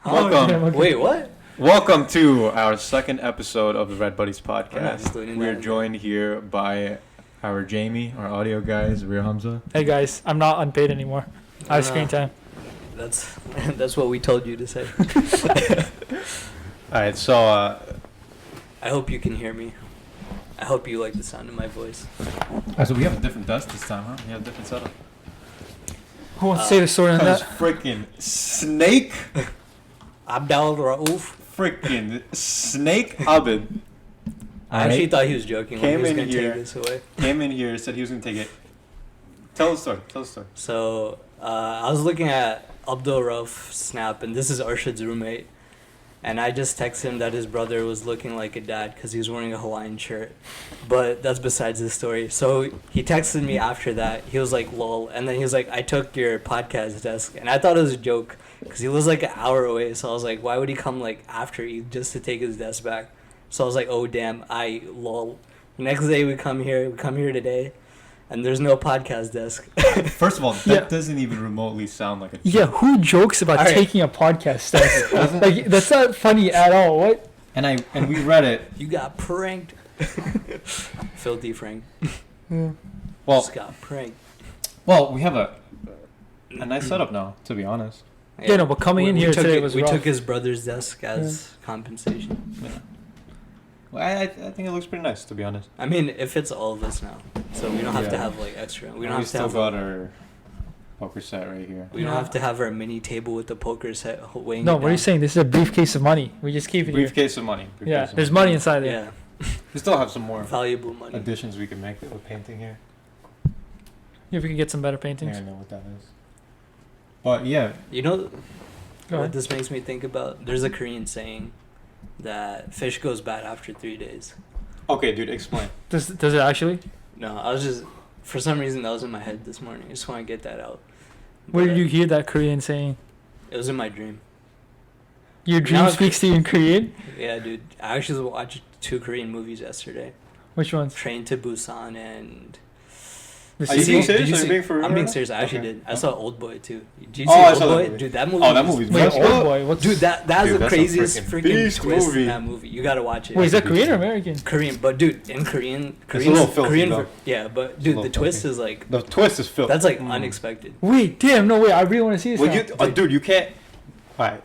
Welcome. Okay. Wait, what? Welcome to our second episode of the Redbuddies Podcast. doing We're that. joined here by our Jamie, our audio guy, Zarir, Hamza. Hey guys, I'm not unpaid anymore. I have screen time. That's what we told you to say. All right, so I hope you can hear me. I hope you like the sound of my voice. so we have a different desk this time, huh? We have a different setup. Who wants to say the story on Because that? freaking Snake, Abdel Raouf. freaking Snake Abed I actually thought he was joking when Came he was in going to here. take this away. came in here, said he was gonna take it. Tell the story. So I was looking at Abdul Rauf's snap, and this is Arshad's roommate. And I just texted him that his brother was looking like a dad because he was wearing a Hawaiian shirt. But that's besides the story. So he texted me after that. He was like, lol. And then he was like, I took your podcast desk. And I thought it was a joke because he was like an hour away. So I was like, why would he come like after you just to take his desk back? So I was like, oh, damn, lol. Next day we come here today. And there's no podcast desk. First of all, that doesn't even remotely sound like a joke. Yeah, who jokes about Alright. taking a podcast test? Like that's not funny at all. What? And we read it. You got pranked. Filthy Frank. Yeah. Well, Just got pranked. we have a nice setup now, to be honest. Yeah, no, but coming in here today was we rough. took his brother's desk as compensation. Yeah. Well, I think it looks pretty nice, to be honest. I mean, it fits all of us now, so we don't have to Yeah. have like extra. We We don't have to still have. got our poker set right here. We don't have to have our mini table with the poker set weighing. No, it what are you down. saying? This is a briefcase of money. We just keep it here. Briefcase of money. Yeah, there's money inside there. Yeah, We still have some more valuable money. additions we can make with the painting here. If we can get some better I paintings. don't know what that is. But yeah, You know Go what ahead. this makes me think about? There's a Korean saying that fish goes bad after 3 days. okay, dude, explain. Does it actually? No, I was just for some reason that was in my head this morning. I just want to get that out. Where But did you hear that Korean saying? It was in my dream. Your dream Now- speaks to you in Korean? Yeah, dude. I actually watched 2 Korean movies yesterday. Which ones? Train to Busan and... The Are you sequel? being serious? Did you Are you see- being for real I'm being right serious. I now? actually Okay. did. I saw Old Boy too. Did you Oh, see I Old saw that Boy? movie. Dude, that movie. Oh, that was- movie's Wait, What's Old up? Boy. What's Dude, that's Dude, the that's a craziest freaking freaking beast twist movie. in that movie. You gotta watch it. Wait, is that Korean or American? Korean? But dude, in Korean, a little filthy, Korean. though. Yeah, but a dude, little the twist filthy. is like The twist is filth. that's like Mm. unexpected. Wait, damn, no, wait, I really want to see this Well, now. dude, you can't. Alright.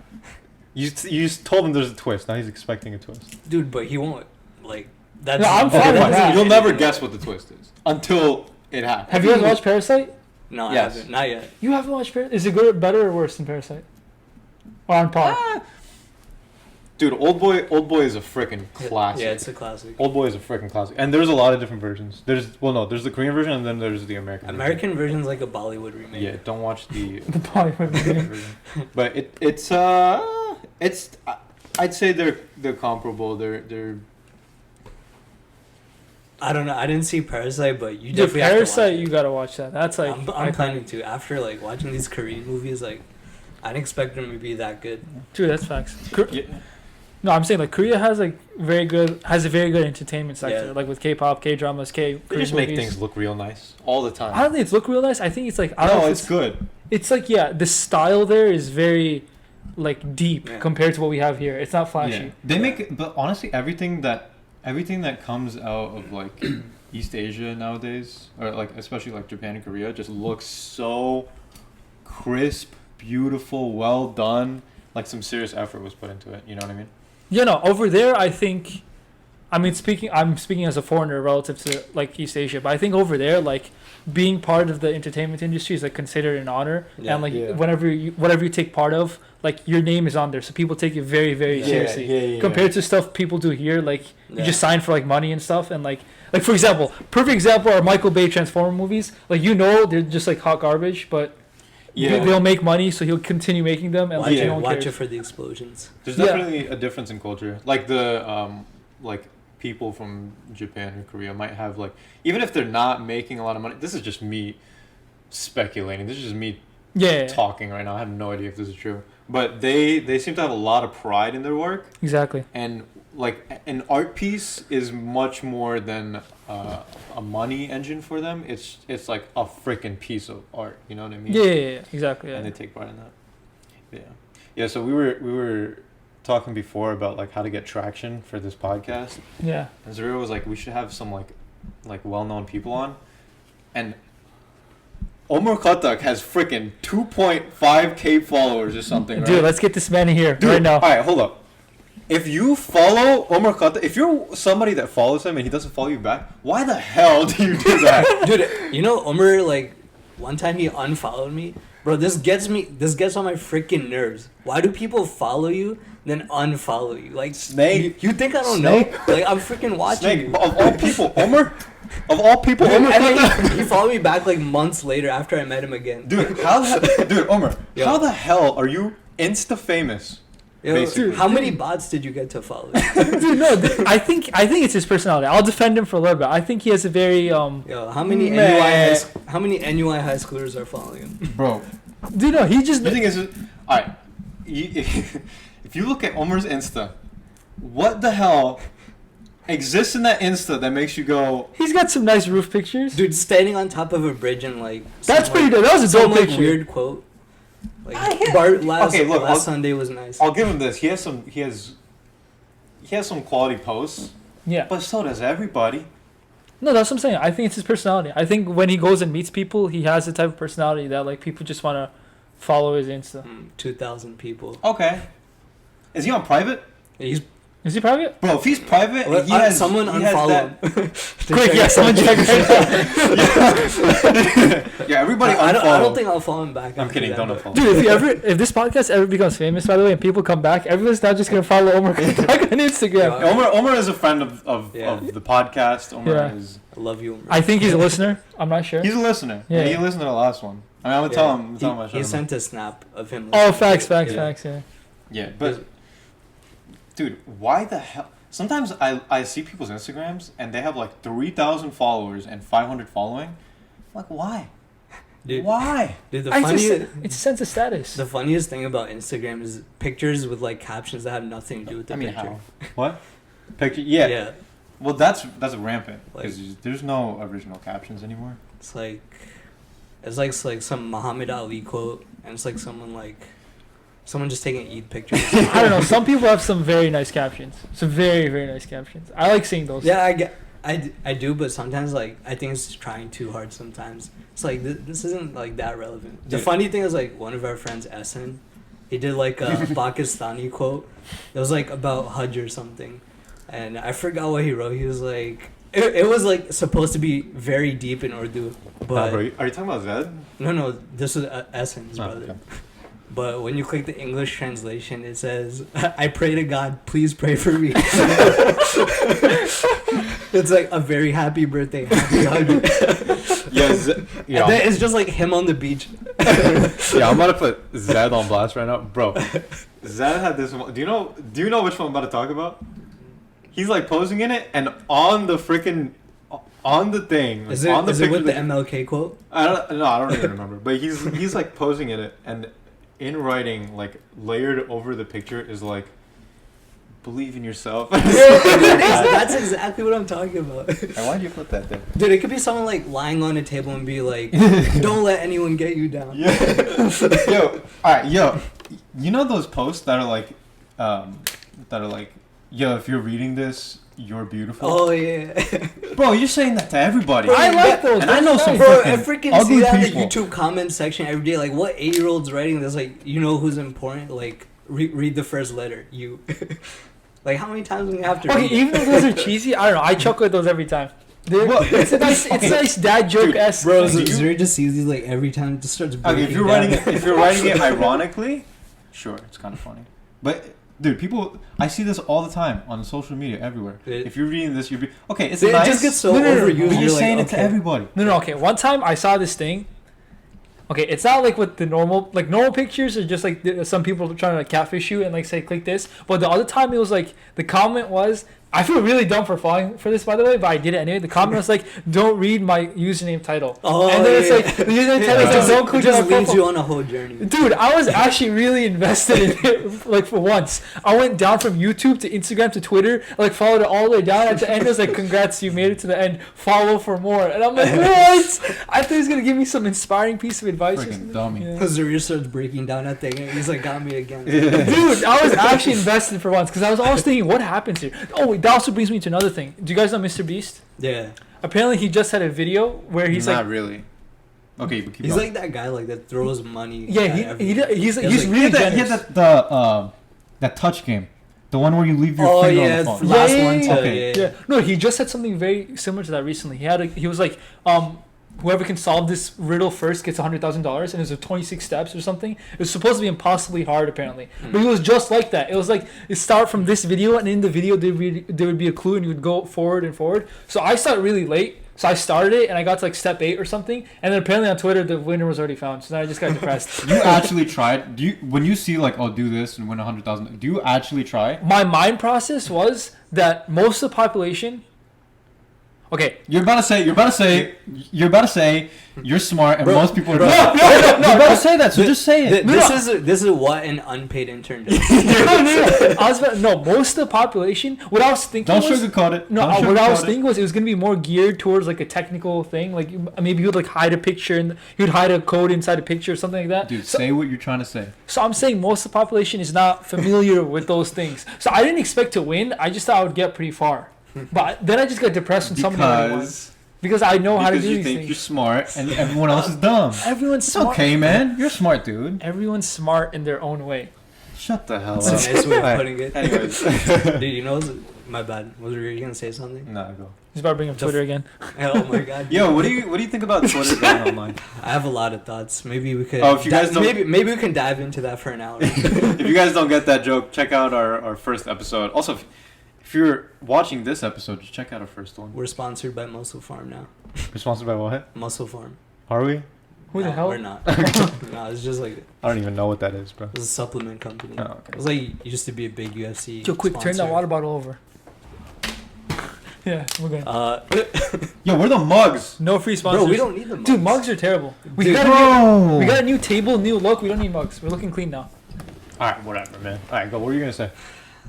You just told him there's a twist. Now he's expecting a twist. Dude, but he won't like. That's No, I'm that fine with doesn't that. mean You'll never anything. guess what the twist is until it happens. Have you guys watched Parasite? No, Yes. I haven't. Not yet. You haven't watched Parasite? Is it good, better, or worse than Parasite? Or on par? Dude, Old Boy is a freaking classic. Yeah, it's a classic. Old Boy is a freaking classic, and there's a lot of different versions. There's the Korean version, and then there's the American. American version's like a Bollywood remake. Version. Yeah, don't watch the The Bollywood version. version. But it's I'd say they're comparable. They're I don't know. I didn't see Parasite, but you Dude, definitely have to watch Parasite, it. you gotta watch that. That's like. I'm iconic. planning to. After like watching these Korean movies, like I didn't expect them to be that good. Dude, that's facts. yeah. No, I'm saying like Korea has a very good entertainment sector, Yeah. like with K-pop, K-dramas, They Korean just make movies. things look real nice all the time. I don't think it's look real nice. I think it's like I don't know No, if it's good. It's like the style there is very like deep Yeah. compared to what we have here. It's not flashy. Yeah. They make it, but honestly, everything that comes out of like East Asia nowadays, or like especially like Japan and Korea, just looks so crisp, beautiful, well done. Like some serious effort was put into it. You know what I mean? Yeah, no, over there I think I'm speaking as a foreigner relative to like East Asia, but I think over there like being part of the entertainment industry is like considered an honor, Yeah. and like Yeah. whatever you take part of, like your name is on there, so people take it very, very seriously. Compared to stuff people do here, like you Yeah. just sign for like money and stuff, and like for example, perfect example are Michael Bay Transformer movies. Like they're just like hot garbage, but they'll make money, so he'll continue making them, and Watch, like it, no one watch cares. it for the explosions. There's Yeah. definitely a difference in culture. Like the like people from Japan or Korea might have like, even if they're not making a lot of money. This is just me speculating. This is just me Yeah, talking right now. I have no idea if this is true, but they seem to have a lot of pride in their work, exactly. and like an art piece is much more than a money engine for them. It's like a freaking piece of art. You know what I mean? Yeah, exactly. And Yeah. they take pride in that. Yeah. Yeah, so we were talking before about like how to get traction for this podcast. Yeah. And Zarir was like, we should have some like well-known people on, and Umar Khattak has freaking 2.5K followers or something. Right? Dude, let's get this man in here Dude, right now. All right, hold up. If you follow Umar Khattak, if you're somebody that follows him and he doesn't follow you back, why the hell do you do that? Dude, you know Umar, like, one time he unfollowed me. Bro, this gets on my freaking nerves. Why do people follow you, then unfollow you? Like, Snake. You think I don't Snake. know? Like, I'm freaking watching Snake, you. but of all people, Umar? Of all people, Umar And then Khattak? he followed me back, like, months later after I met him again. Dude, Umar, Yo. how the hell are you Insta-famous? Yo, basically. how many bots did you get to follow? Dude, no, I think it's his personality. I'll defend him for a little bit. I think he has a very Yo, how many Man. NUI high schoolers are following him? Bro, dude. No, he just the thing is, alright, if you look at Umar's Insta, what the hell exists in that Insta that makes you go, he's got some nice roof pictures. Dude, standing on top of a bridge and like That's some, pretty like, good. That was a some dope like picture. weird quote. Like Okay, look, last Sunday was nice. I'll give him this. He has some quality posts, Yeah. but so does everybody. No, that's what I'm saying. I think it's his personality. I think when he goes and meets people, he has the type of personality that like people just want to follow his Insta. 2,000 people. Okay. Is he on private? He's Is he private? Bro, if he's private, he has someone he has unfollow that- him. Quick, yeah, someone check right Yeah, everybody I unfollow. don't think I'll follow him back. I'm after kidding, that, don't but- unfollow. Dude, if this podcast ever becomes famous, by the way, and people come back, everyone's not just gonna follow Umar Khattak on Instagram. Yeah. Omar is a friend of Yeah. the podcast. Omar Yeah. is I love you, Umar. I think he's a listener. I'm not sure. he's a listener. Yeah. Yeah, he listened to the last one. I mean, I'm gonna tell him. Tell him I He showed him. sent a snap of him. Oh, listening. facts. Yeah. Yeah. Yeah, but dude, why the hell? Sometimes I see people's Instagrams and they have like 3,000 followers and 500 following. I'm like, why? Dude, Why? dude, It's a sense of status. the funniest thing about Instagram is pictures with like captions that have nothing to do with the I mean, picture. how? What? Picture? Yeah. Yeah. Well, that's rampant Like- because there's no original captions anymore. It's like some Muhammad Ali quote, and it's like someone just taking Eid pictures. I don't know. Some people have some very nice captions. Some very, very nice captions. I like seeing those. Yeah, I do, but sometimes like I think it's trying too hard. Sometimes it's like this isn't like that relevant. The Dude. funny thing is like one of our friends, Essen, he did like a Pakistani quote. It was like about Hajj or something, and I forgot what he wrote. He was like, it was like supposed to be very deep in Urdu, but Bro, are you talking about Zed? no, this was Essen, his Oh, brother. okay. But when you click the English translation, it says, "I pray to God, please pray for me." It's like a very happy birthday, happy hug. Yes. And then it's just like him on the beach. Yeah, I'm about to put Zed on blast right now, bro. Zed had this one. Do you know which one I'm about to talk about? He's like posing in it, and on the freaking on the thing. Is it, on the is it with the that- MLK quote? I don't even remember. But he's like posing in it, and in writing, like layered over the picture is like, believe in yourself. That's exactly what I'm talking about. And why'd you put that there? Dude, it could be someone like lying on a table and be like, "Don't let anyone get you down." Yeah. Yo, alright, yo. You know those posts that are like, yo, if you're reading this, you're beautiful. Oh yeah. Bro, you're saying that to everybody. I like those. And I know some Bro, fucking I freaking ugly see that people. in the YouTube comment section every day. Like, what 8-year-old's writing this? Like, you know who's important? Like, read the first letter. You. Like, how many times do you have to Okay, read it? even though those are cheesy, I don't know. I chuckle at those every time. Well, It's a nice dad joke esque. Bro, Do you- Zarir just sees these like every time. It just starts breaking Okay, if you're writing it ironically, sure, it's kind of funny. But dude, people, I see this all the time on social media everywhere. If you're reading this, okay. It's It nice. just gets so No, no, no, overused. no, but you're You're like, saying it to okay. everybody. No, okay. One time I saw this thing. Okay, it's not like with the normal pictures are just like some people trying to like, catfish you and like say click this. But the other time it was like the comment was I feel really dumb for falling for this, by the way, but I did it anyway. The comment was like, "Don't read my username title." Oh, and then yeah. it's like the username title is like, "Don't click on just my leads profile." you on a whole journey. Dude, I was actually really invested in it. Like for once, I went down from YouTube to Instagram to Twitter. Like followed it all the way down. At the end, it was like, "Congrats, you made it to the end. Follow for more." And I'm like, "What?" I thought he was gonna give me some inspiring piece of advice. Or Freaking something. dummy. Yeah. Because Zarir starts breaking down at the end. He's like, got me again. Dude, I was actually invested for once because I was always thinking, what happens here? Oh, wait, that also brings me to another thing. Do you guys know Mr. Beast? Yeah. Apparently, he just had a video where he's Not like, really. Okay, but keep He's going. like that guy like that throws money. yeah, at he's everything. he's like, really he generous. had that touch game, the one where you leave your Oh finger yeah, on the phone. last Yeah, one yeah, to okay. Yeah, no, he just had something very similar to that recently. He was like, whoever can solve this riddle first gets $100,000, and it was 26 steps or something. It was supposed to be impossibly hard, apparently, but it was just like that. It was like it start from this video, and in the video there would be a clue, and you would go forward and forward. So I started really late. So I started it, and I got to like step 8 or something, and then apparently on Twitter the winner was already found. So then I just got depressed. You actually tried? When you see like, oh, do this and win 100,000? Do you actually try? My mind process was that most of the population. Okay. You're about to say you're smart and Bro, most people are bro, dumb. no, You're about to say that, so just say it. This is what an unpaid intern does. Most of the population. What I was thinking. Don't was, sugarcoat it. No, Don't what I was sugarcoat it. thinking was it was gonna be more geared towards like a technical thing. Like maybe you would like hide a picture and you'd hide a code inside a picture or something like that. Dude, So, say what you're trying to say. so I'm saying most of the population is not familiar with those things. So I didn't expect to win. I just thought I would get pretty far. But then I just got depressed when somebody already won. Because I know how to do Because you these think things. you're smart and everyone else is dumb. Everyone's It's smart. okay, man. You're smart, dude. Everyone's smart in their own way. Shut the hell up. That's a nice way of Alright, putting it. Anyways. Dude, you know, my bad. Was you gonna say something? Nah, go. He's about to bring up Twitter again. Oh my god. Yo, what do you think about Twitter going online? I have a lot of thoughts. Maybe we could. Oh, if you guys don't- maybe we can dive into that for an hour. If you guys don't get that joke, check out our first episode. Also, if you're watching this episode, just check out our first one. We're sponsored by Muscle Farm now. We're sponsored by what? Muscle Farm. Are we? Who the No, hell? We're not. No, it's just like I don't even know what that is, bro. it's a supplement company. Oh, okay. It was like it used to be a big UFC. Yo, quick, turn that sponsor. water bottle over. Yeah, we're good. Yo, where are the mugs? No free sponsors. Bro, we don't need them. Dude, mugs are terrible. We Dude, got a new table, new look. We don't need mugs. We're looking clean now. Alright, whatever, man. Alright, go. What were you gonna say?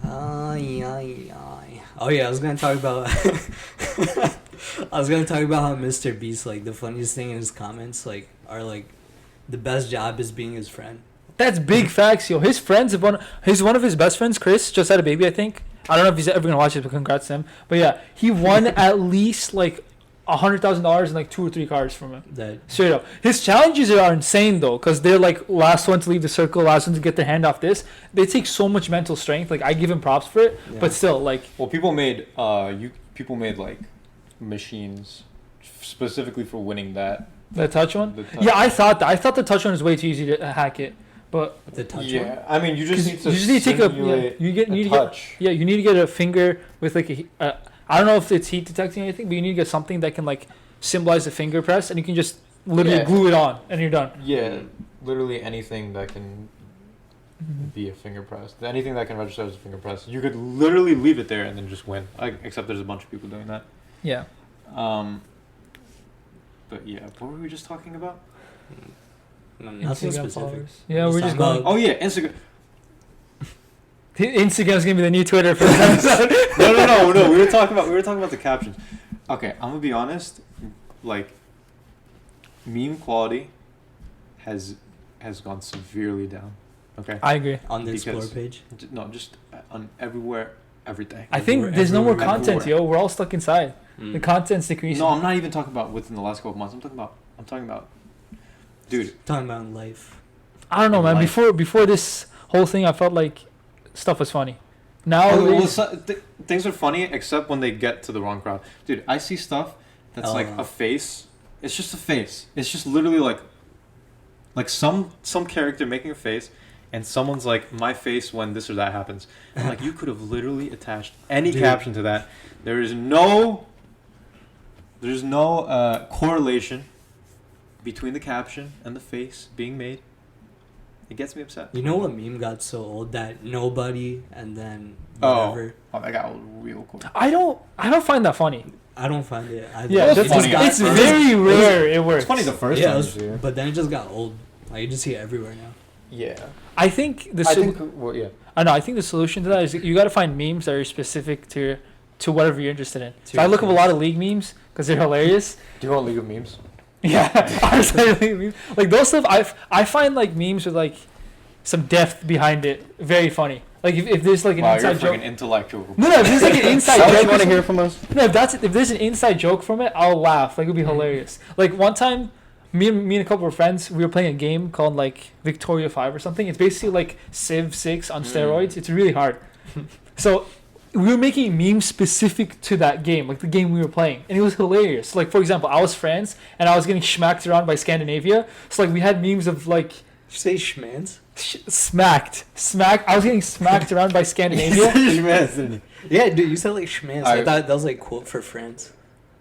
Oh yeah, I was gonna talk about. I was gonna talk about how Mr. Beast, like the funniest thing in his comments, like are like, the best job is being his friend. That's big facts, yo. His friends have one of his best friends, Chris, just had a baby, I think. I don't know if he's ever gonna watch it, but congrats to him. But yeah, he won at least like $100,000 in like 2 or 3 cars from him. That Straight up. His challenges are insane though, because they're like last one to leave the circle, last one to get their hand off this. They take so much mental strength. Like I give him props for it, Yeah. but still, like Well, people made like machines specifically for winning that. the touch one. The touch. Yeah, I thought the touch one was way too easy to hack it, but the touch one. Yeah, I mean, you 'cause just need to you just need to take a simulate you need to get touch. you need to get a finger with like a I don't know if it's heat detecting or anything, but you need to get something that can like symbolize the finger press, and you can just literally Yeah. glue it on, and you're done. Yeah, literally anything that can be a finger press, anything that can register as a finger press, you could literally leave it there and then just win. Except there's a bunch of people doing that. Yeah. But yeah, what were we just talking about? No, nothing Instagram specific. followers. Yeah, we're just talking going. about- Oh yeah, Instagram. Instagram's gonna be the new Twitter for this episode. No. We were talking about the captions. Okay, I'm gonna be honest. Like, meme quality has gone severely down. Okay. I agree. On the Because- explore page. No, just on everywhere, everything. I think Everywhere, there's no more everywhere, content, everywhere. yo. We're all stuck inside. Mm. The content's decreasing. No, I'm not even talking about within the last couple of months. I'm talking about, dude. Talking about life. I don't know, man. Life. Before this whole thing, I felt like stuff was funny. Now, Things are funny except when they get to the wrong crowd. Dude, I see stuff that's like Oh. a face. It's just a face. It's just literally like some character making a face, and someone's like, my face when this or that happens. I'm like, you could have literally attached any Dude. caption to that. There's no correlation between the caption and the face being made. It gets me upset. You know what meme got so old? That nobody and then whatever. Oh, that got old real quick. I don't find that funny. I don't find it. Yeah, It's funny. it's very rare. It works. It's funny the first Yeah, time. it was, but then it just got old. Like you just see it everywhere now. Yeah. I think the yeah. I know. I think the solution to that is you got to find memes that are specific to whatever you're interested in. So I look up a lot of league memes because they're hilarious. Do you want League of Memes? Yeah, honestly, league memes. Like those stuff, I find like memes with like some depth behind it very funny. Like if there's like an inside joke. Intellectual. No, if there's like an inside That's what joke. you want to hear from us? No, if there's an inside joke from it, I'll laugh. Like it'll be hilarious. Like one time, me and a couple of friends, we were playing a game called like Victoria 5 or something. It's basically like Civ 6 on steroids. It's really hard. So we were making memes specific to that game, like the game we were playing, and it was hilarious. Like for example, I was France and I was getting smacked around by Scandinavia. So like we had memes of like Did you say schmans? smacked. I was getting smacked around by Scandinavia. Yeah, dude, you said like schmans. I thought that was like quote for France.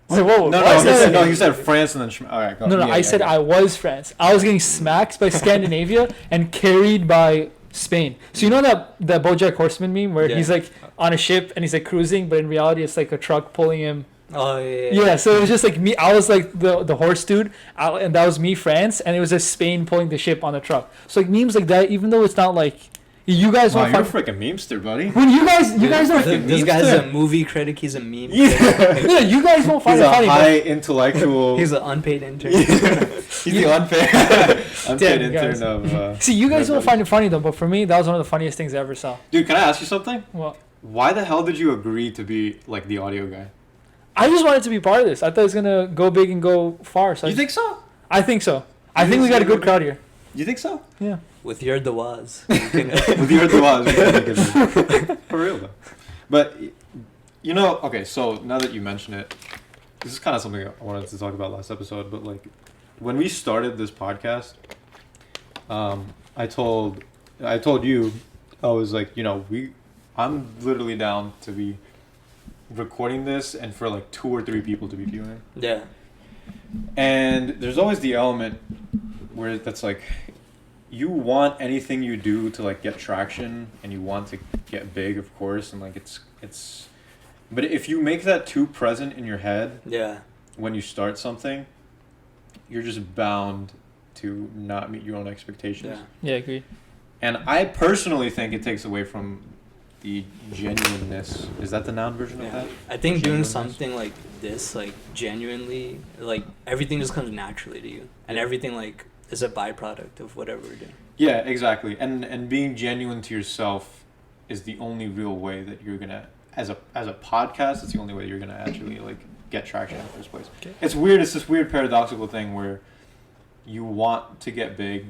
Wait, whoa, No, you said France and then all right, go. No, I said I was France. I was getting smacked by Scandinavia and carried by Spain. So you know that BoJack Horseman meme where he's like on a ship and he's like cruising, but in reality it's like a truck pulling him. Oh yeah. Yeah, so it was just like me. I was like the horse dude, and that was me, France, and it was just Spain pulling the ship on the truck. So like memes like that, even though it's not like you guys wow, won't you're a find. freaking memester, buddy. When you guys are. This guy's a movie critic. He's a meme. Yeah, you guys won't find He's it a funny. high intellectual. He's an unpaid intern. He's the unpaid intern of. See, you guys won't find it funny though, but for me, that was one of the funniest things I ever saw. Dude, can I ask you something? What? Why the hell did you agree to be like the audio guy? I just wanted to be part of this. I thought it was gonna go big and go far. So You think so? I think so. I think we got a good crowd here. You think so? Yeah. With your Dawaz. With your Dawaz. For real though. But you know, okay, so now that you mention it, this is kind of something I wanted to talk about last episode, but like when we started this podcast, I told you, I was like, you know, I'm literally down to be recording this and for like 2 or 3 people to be viewing. Yeah. And there's always the element where that's like you want anything you do to like get traction and you want to get big, of course, and like it's but if you make that too present in your head, yeah, when you start something, you're just bound to not meet your own expectations. Yeah, agreed. And I personally think it takes away from the genuineness. Is that the noun version of that? I think doing something like this, like genuinely, like everything just comes naturally to you, and everything like is a byproduct of whatever we're doing. Yeah, exactly. And being genuine to yourself is the only real way that you're gonna, as a podcast, it's the only way you're gonna actually like get traction in the first place. Okay. It's weird. It's this weird paradoxical thing where you want to get big,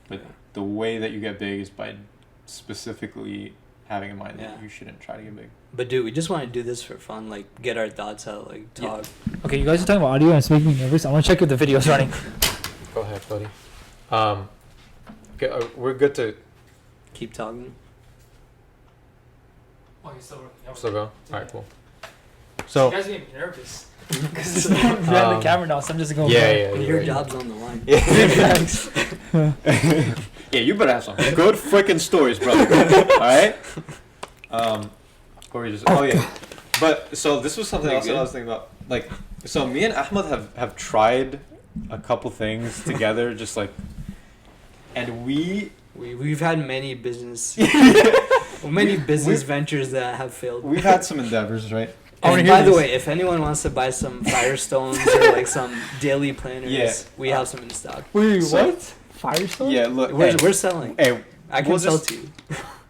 but the way that you get big is by specifically having in mind that you shouldn't try to get big. But dude, we just want to do this for fun, like get our thoughts out, like talk. Yeah. Okay, you guys are talking about audio and it's making me nervous. I want to check if the video's running. Go ahead, buddy. Okay, we're good to keep talking. Oh, you're still working. Still go? Alright, cool. So you guys are making me nervous. Because it's behind the camera now, so I'm just going. Yeah. Your job's on the line. Yeah, you better have some good freaking stories, brother. Alright? Or you just But so this was something else that I was thinking about. Like, so me and Ahmed have tried a couple things together, just like, and we've had many business ventures that have failed. We've had some endeavors, right? And by the way, if anyone wants to buy some Firestones or like some daily planners, we have some in stock. Wait, what? Firestone? Yeah, look, we're selling. Hey, I can sell to you.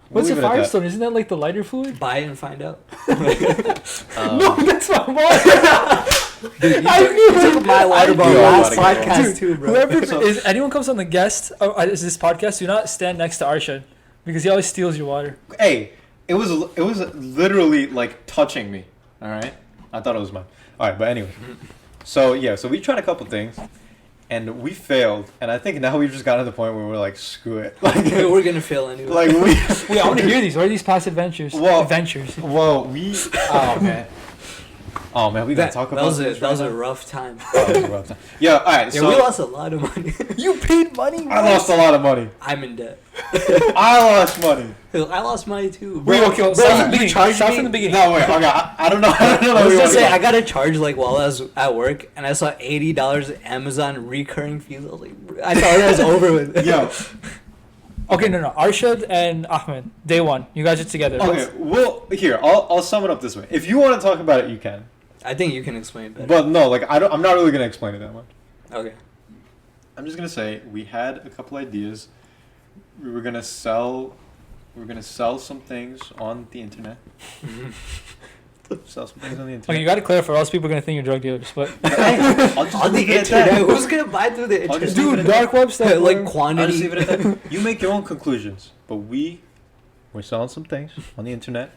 What's a Firestone? Isn't that like the lighter fluid? Buy it and find out. No, that's not water. Dude, you took my water bottle last podcast too, bro. Whoever is anyone comes on the guest is this podcast, do not stand next to Arshad because he always steals your water. Hey, it was literally like touching me. All right, I thought it was mine. All right, but anyway, so we tried a couple things, and we failed. And I think now we've just gotten to the point where we're like, screw it. Like, we're gonna fail anyway. Like wait, I want to hear these. What are these past adventures? Well, adventures. Well, oh man. Oh man, we gotta talk about this. That was a rough time. Oh, that was a rough time. Yeah, all right. Yeah, So we lost a lot of money. You paid money. I lost a lot of money. I'm in debt. I lost money. I lost money too. Wait, okay, Bro, start from the you beginning. charged Start me? from the beginning. No, wait. Okay, I don't know. I was just saying, I got a charge like while I was at work, and I saw $80 Amazon recurring fees. I was like, I thought that was over with. Yo. Okay, no. Arshad and Ahmed, day one. You guys are together. Okay, well, here I'll sum it up this way. If you want to talk about it, you can. I think you can explain it better. But no, like I'm not really gonna explain it that much. Okay. I'm just gonna say we had a couple ideas. We were gonna sell some things on the internet. Sell some things on the internet. Okay, you got to clarify, or else people are gonna think you're drug dealers. But I'll just On the leave it at internet, that. who's gonna buy through the I'll internet? just leave it dude, at dark web stuff. like bro. I'll quantity. just leave it at that. You make your own conclusions. But we're selling some things on the internet.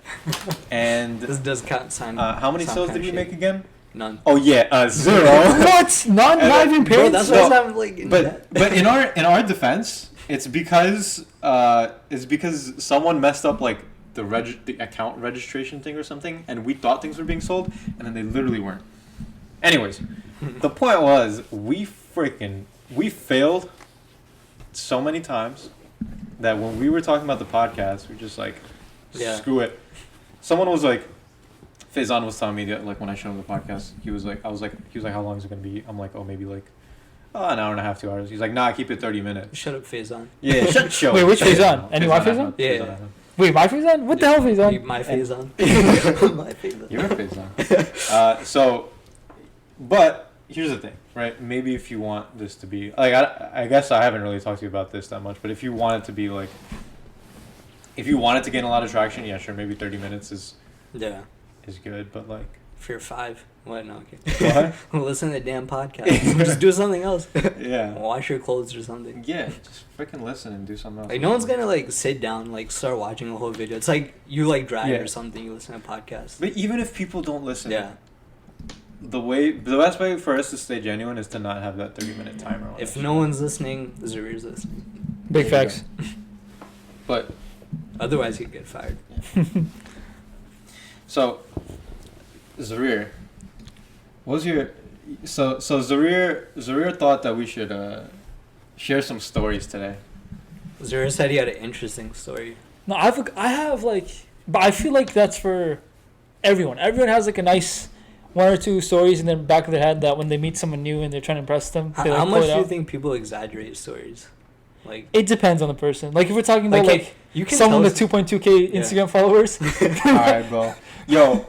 And This does count. Sign. how many sound sales kinda did we shady. make again? None. Oh yeah, 0. What? Not even Bro, parents. that's No, what I'm like. In debt. But in our defense, it's because someone messed up like the account registration thing or something, and we thought things were being sold, and then they literally weren't. Anyways, the point was we failed so many times that when we were talking about the podcast, we just like screw it. Someone was like, Faizan was telling me that like when I showed him the podcast, he was like, how long is it gonna be? I'm like, oh, maybe like an hour and a half, 2 hours. He's like, nah, keep it 30 minutes. Shut up, Faizan. Yeah, show. Wait, which Faizan? Any my Faizan? Yeah. Wait, my Faizan? What the hell Faizan? My Faizan. My Faizan. You're a Faizan. But here's the thing, right? Maybe if you want this to be like, I guess I haven't really talked to you about this that much, but if you want it to be like, if you want it to gain a lot of traction, yeah, sure, maybe 30 minutes is good, but like. If you're 5. What? No, okay. What? Listen to the damn podcast. Just do something else. Yeah. Wash your clothes or something. Yeah, just freaking listen and do something else. Like, no one's gonna, like, sit down, like, start watching a whole video. It's like you, like, drive Yeah. or something, you listen to podcasts. But even if people don't listen, Yeah. the best way for us to stay genuine is to not have that 30-minute timer on If it. no one's listening, Zarir's listening. Big There you facts. But Otherwise, he'd get fired. so, Zarir, Zarir thought that we should share some stories today. Zarir said he had an interesting story. No, I have like, but I feel like that's for everyone. Everyone has like a nice one or two stories in the back of their head that when they meet someone new and they're trying to impress them, they, like, How pull much it do you out. think people exaggerate stories? Like, It depends on the person. Like if we're talking about like you can someone tell with 2.2k Yeah. Instagram followers, Alright, bro. Yo,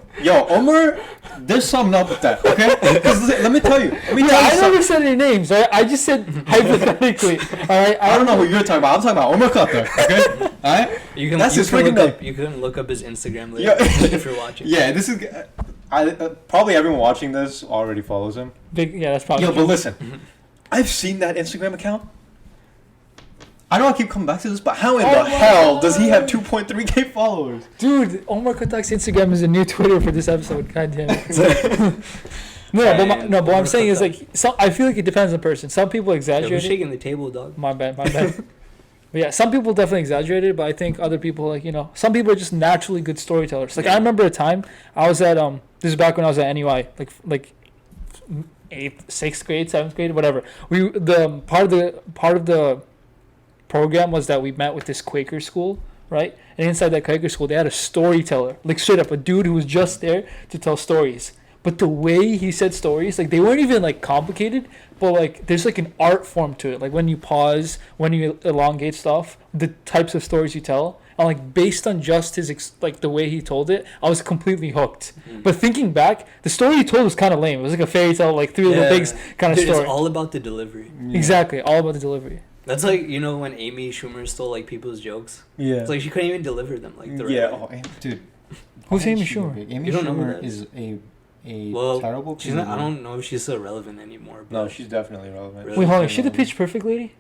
Omar, there's something up with that, okay? 'Cause let me tell you. I never said any names. Right? I just said hypothetically. All right, I don't know who you're talking about. I'm talking about Umar Khattak, okay? Alright? You can That's you his can freaking look up name. you can look up his Instagram Yeah. later if you're watching. Yeah, this is. Probably everyone watching this already follows him. That's probably. Yo, but true. listen, Mhm. I've seen that Instagram account. I know I keep coming back to this, but how in Oh the my hell does he have God. 2.3k followers? Dude, Omar Khattak's Instagram is a new Twitter for this episode. God damn it. But what I'm saying is like, I feel like it depends on the person. Some people Yeah, we're exaggerate it. shaking the table, dog. My bad. But yeah, some people definitely exaggerate it, but I think other people, like, some people are just naturally good storytellers. Like, I remember a time I was at, this is back when I was at NUI, like 8th, 6th grade, 7th grade, whatever. Part of the program was that we met with this Quaker school, right? And inside that Quaker school, they had a storyteller, like straight up a dude who was just there to tell stories. But the way he said stories, like they weren't even like complicated, but like there's like an art form to it. Like when you pause, when you elongate stuff, the types of stories you tell, and like based on just his like the way he told it, I was completely hooked. But thinking back, the story he told was kind of lame. It was like a fairy tale, like Three Little Pigs kind of Dude, story. It's all about the delivery. Exactly, all about the delivery. That's like, when Amy Schumer stole like people's jokes. Yeah. It's like she couldn't even deliver them like the right way. Dude. Who's Why Amy is she Schumer? big? Amy You don't know who Schumer that is a Well, terrible she's not. I comedian. don't know if she's still relevant anymore. But No, she's definitely relevant. Really? Wait, hold on. Is she the Pitch Perfect lady?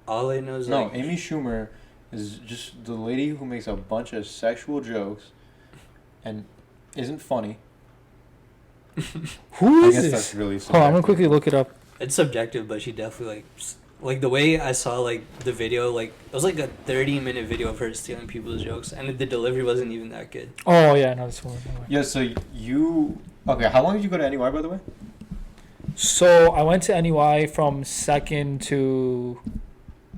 all I know is No, like Amy Schumer is just the lady who makes a bunch of sexual jokes and isn't funny. Who I is guess this? that's really Hold on, I'm gonna subjective. quickly look it up. it's subjective, but she definitely like Like the way I saw like the video, like it was like a 30-minute video of her stealing people's jokes, and the delivery wasn't even that good. Oh yeah, no, that's one. Yeah. So you okay? How long did you go to NUI, by the way? So I went to NUI from 2nd to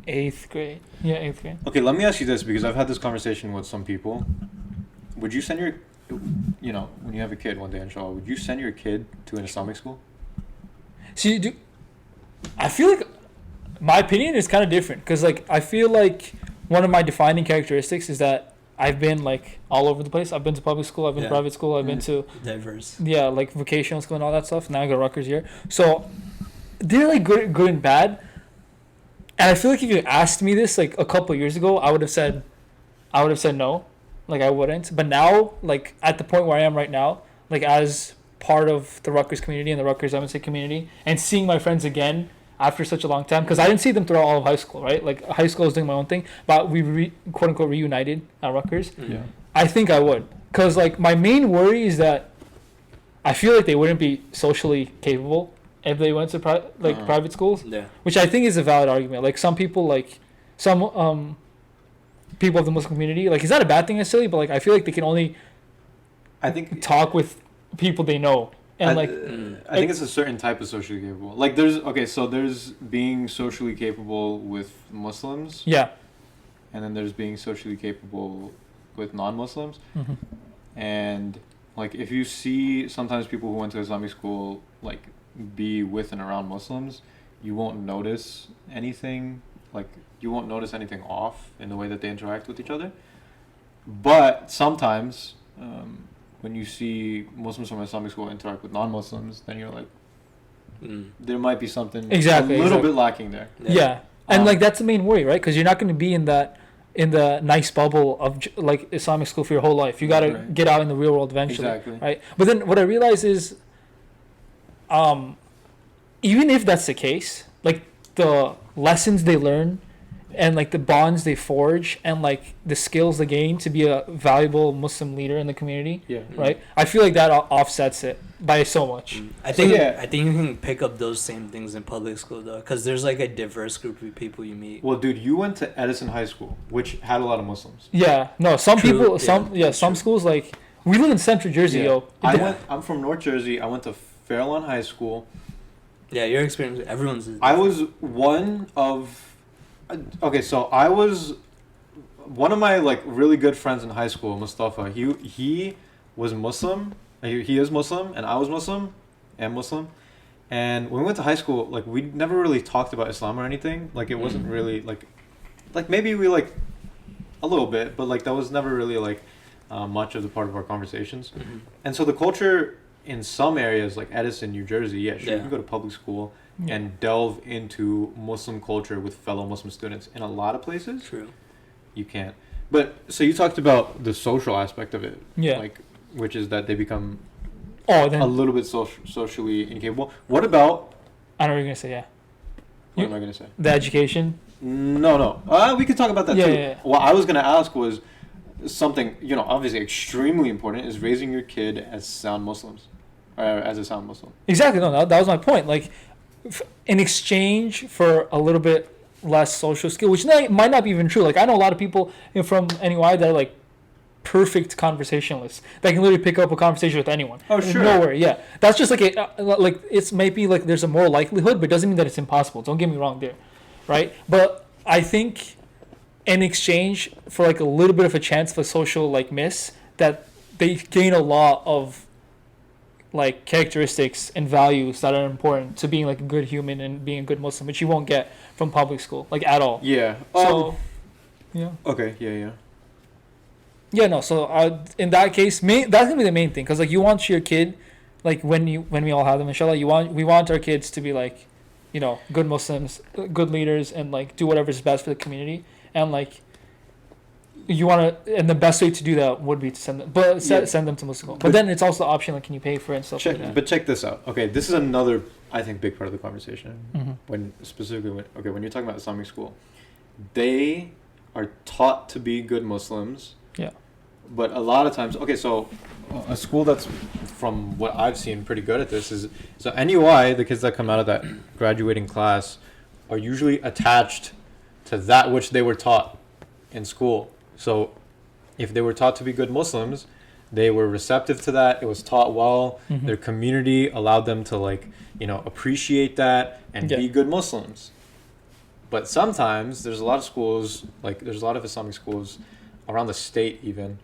8th grade. Yeah, 8th grade. Okay, let me ask you this because I've had this conversation with some people. Would you send your, you know, when you have a kid one day, inshallah, would you send your kid to an Islamic school? See, I feel like my opinion is kind of different because like I feel like one of my defining characteristics is that I've been like all over the place. I've been to public school, I've been to private school, I've been to diverse. Yeah, like vocational school and all that stuff. Now I go to Rutgers here, so they're like good and bad. And I feel like if you asked me this like a couple of years ago, I would have said no, like I wouldn't. But now, like at the point where I am right now, like as part of the Rutgers community and the Rutgers MSA community, and seeing my friends again after such a long time, because I didn't see them throughout all of high school, right? Like high school I was doing my own thing, but we quote unquote reunited at Rutgers. Yeah. I think I would, because like my main worry is that I feel like they wouldn't be socially capable if they went to private schools. Yeah. Which I think is a valid argument. Like some people, like some people of the Muslim community, like it's not a bad thing necessarily, but like I feel like they can only I think talk with people they know. And I think it's a certain type of socially capable. Like there's being socially capable with Muslims. Yeah. And then there's being socially capable with non-Muslims. Mm-hmm. And like if you see sometimes people who went to Islamic school like be with and around Muslims, you won't notice anything off in the way that they interact with each other. But sometimes when you see Muslims from Islamic school interact with non-Muslims, then you're like, there might be something a little bit lacking there. Yeah. And like that's the main worry, right? Because you're not going to be in the nice bubble of like Islamic school for your whole life. You got to get out in the real world eventually. Exactly. Right. But then what I realize is, even if that's the case, like the lessons they learn and like the bonds they forge and like the skills they gain to be a valuable Muslim leader in the community, right? I feel like that offsets it by so much. I think you can pick up those same things in public school though, because there's like a diverse group of people you meet. Well, dude, you went to Edison High School, which had a lot of Muslims. Yeah, no, some people, some schools like we live in Central Jersey, yo. I'm from North Jersey. I went to Fairlawn High School. Yeah, your experience. Everyone's. I was one of. Okay, so I was one of my like really good friends in high school, Mustafa. He was Muslim. He is Muslim, and I was Muslim, and Muslim. And when we went to high school, like we never really talked about Islam or anything. Like it wasn't really like maybe we like a little bit, but like that was never really like much of the part of our conversations. Mm-hmm. And so the culture in some areas like Edison, New Jersey, you can go to public school and delve into Muslim culture with fellow Muslim students. In a lot of places, you can't. But so you talked about the social aspect of it, like which is that they become a little bit socially incapable. What about? I know what you're gonna say. Yeah. What am I gonna say? The education. No. We could talk about that too. Yeah. What I was gonna ask was something obviously extremely important is raising your kid as sound Muslims, or as a sound Muslim. Exactly. No, that was my point. Like, in exchange for a little bit less social skill, which might not be even true. Like I know a lot of people from NUI that are like perfect conversationalists that can literally pick up a conversation with anyone. Oh sure. Nowhere. Yeah. That's just like it's maybe like there's a more likelihood, but it doesn't mean that it's impossible. Don't get me wrong there, right? But I think in exchange for like a little bit of a chance of a social like miss, that they gain a lot of like characteristics and values that are important to being like a good human and being a good Muslim, which you won't get from public school like at all. Yeah. So yeah. Okay. Yeah. Yeah. No. So in that case, that's gonna be the main thing, because like you want your kid, like when we all have them, inshallah, we want our kids to be like, good Muslims, good leaders, and like do whatever's best for the community, and like. And the best way to do that would be to send them to Muslim school. But then it's also the option, like, can you pay for it and stuff like that. But check this out. Okay, this is another, I think, big part of the conversation. Mm-hmm. When you're talking about Islamic school, they are taught to be good Muslims. Yeah. But a lot of times, so a school that's, from what I've seen, pretty good at this is, so NUI, the kids that come out of that graduating class are usually attached to that which they were taught in school. So if they were taught to be good Muslims, they were receptive to that. It was taught well. Mm-hmm. Their community allowed them to, like, you know, appreciate that and be good Muslims. But sometimes there's a lot of schools, like there's a lot of Islamic schools around the state even,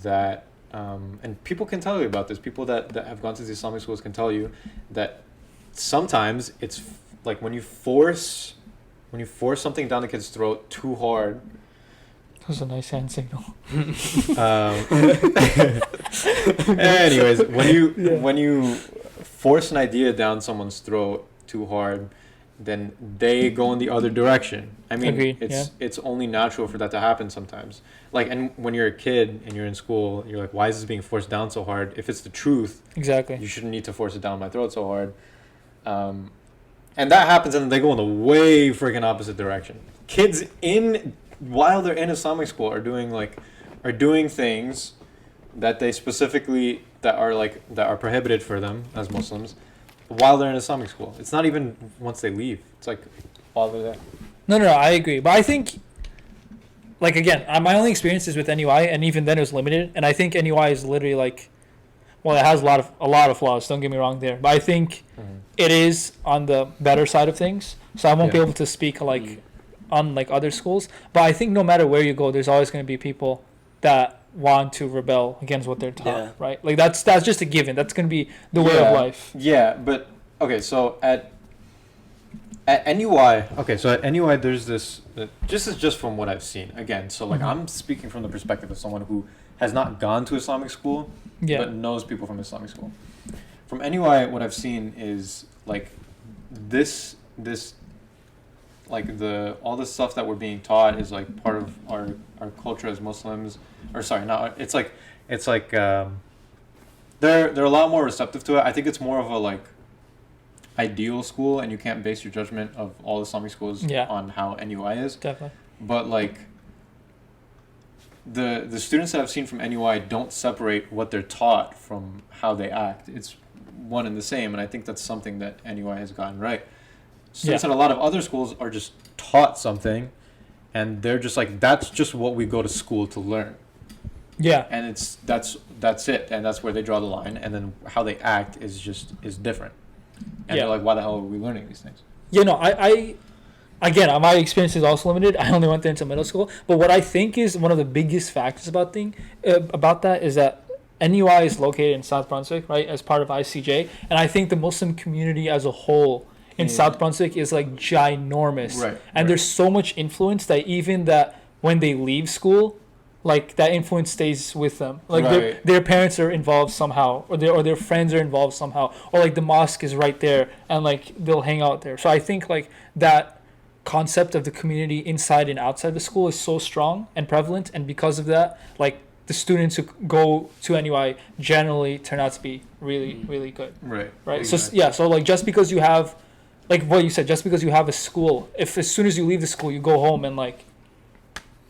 that and people can tell you about this. People that have gone to the Islamic schools can tell you that sometimes it's like when you force something down the kid's throat too hard. That was a nice hand signal. Anyways, when you force an idea down someone's throat too hard, then they go in the other direction. I mean, Agreed, it's only natural for that to happen sometimes. Like, and when you're a kid and you're in school, you're like, why is this being forced down so hard? If it's the truth, Exactly. you shouldn't need to force it down my throat so hard. And that happens, and they go in the way freaking opposite direction. Kids while they're in Islamic school are doing things that they specifically that are prohibited for them as Muslims while they're in Islamic school. It's not even once they leave. It's like while they're there. No, I agree. But I think, like, again, my only experience is with NUI, and even then it was limited. And I think NUI is literally like, well, it has a lot of flaws. Don't get me wrong there. But I think it is on the better side of things. So I won't be able to speak like on like other schools. But I think no matter where you go, there's always going to be people that want to rebel against what they're taught, right? Like that's just a given. That's going to be the way of life. Yeah, but okay, so at NUI, there's this. This is just from what I've seen. Again, so like I'm speaking from the perspective of someone who has not gone to Islamic school, but knows people from Islamic school. From NUI, what I've seen is like this like all the stuff that we're being taught is like part of our culture as Muslims. Or sorry, not it's like they're a lot more receptive to it. I think it's more of a like ideal school, and you can't base your judgment of all Islamic schools on how NUI is. Definitely. But like the students that I've seen from NUI don't separate what they're taught from how they act. It's one and the same, and I think that's something that NUI has gotten right. Students at a lot of other schools are just taught something, and they're just like, that's just what we go to school to learn. Yeah. And that's it, and that's where they draw the line, and then how they act is different. And they're like, why the hell are we learning these things? You know, I again, my experience is also limited. I only went there until middle school, but what I think is one of the biggest factors about that is that NUI is located in South Brunswick, right, as part of ICJ, and I think the Muslim community as a whole in South Brunswick is like ginormous, right? And there's so much influence that even that when they leave school, like that influence stays with them. Like their parents are involved somehow, or their friends are involved somehow, or like the mosque is right there, and like they'll hang out there. So I think like that concept of the community inside and outside the school is so strong and prevalent, and because of that, like the students who go to NUI generally turn out to be really, really good. Right. Exactly. So like just because you have, like what you said, just because you have a school, if as soon as you leave the school you go home and like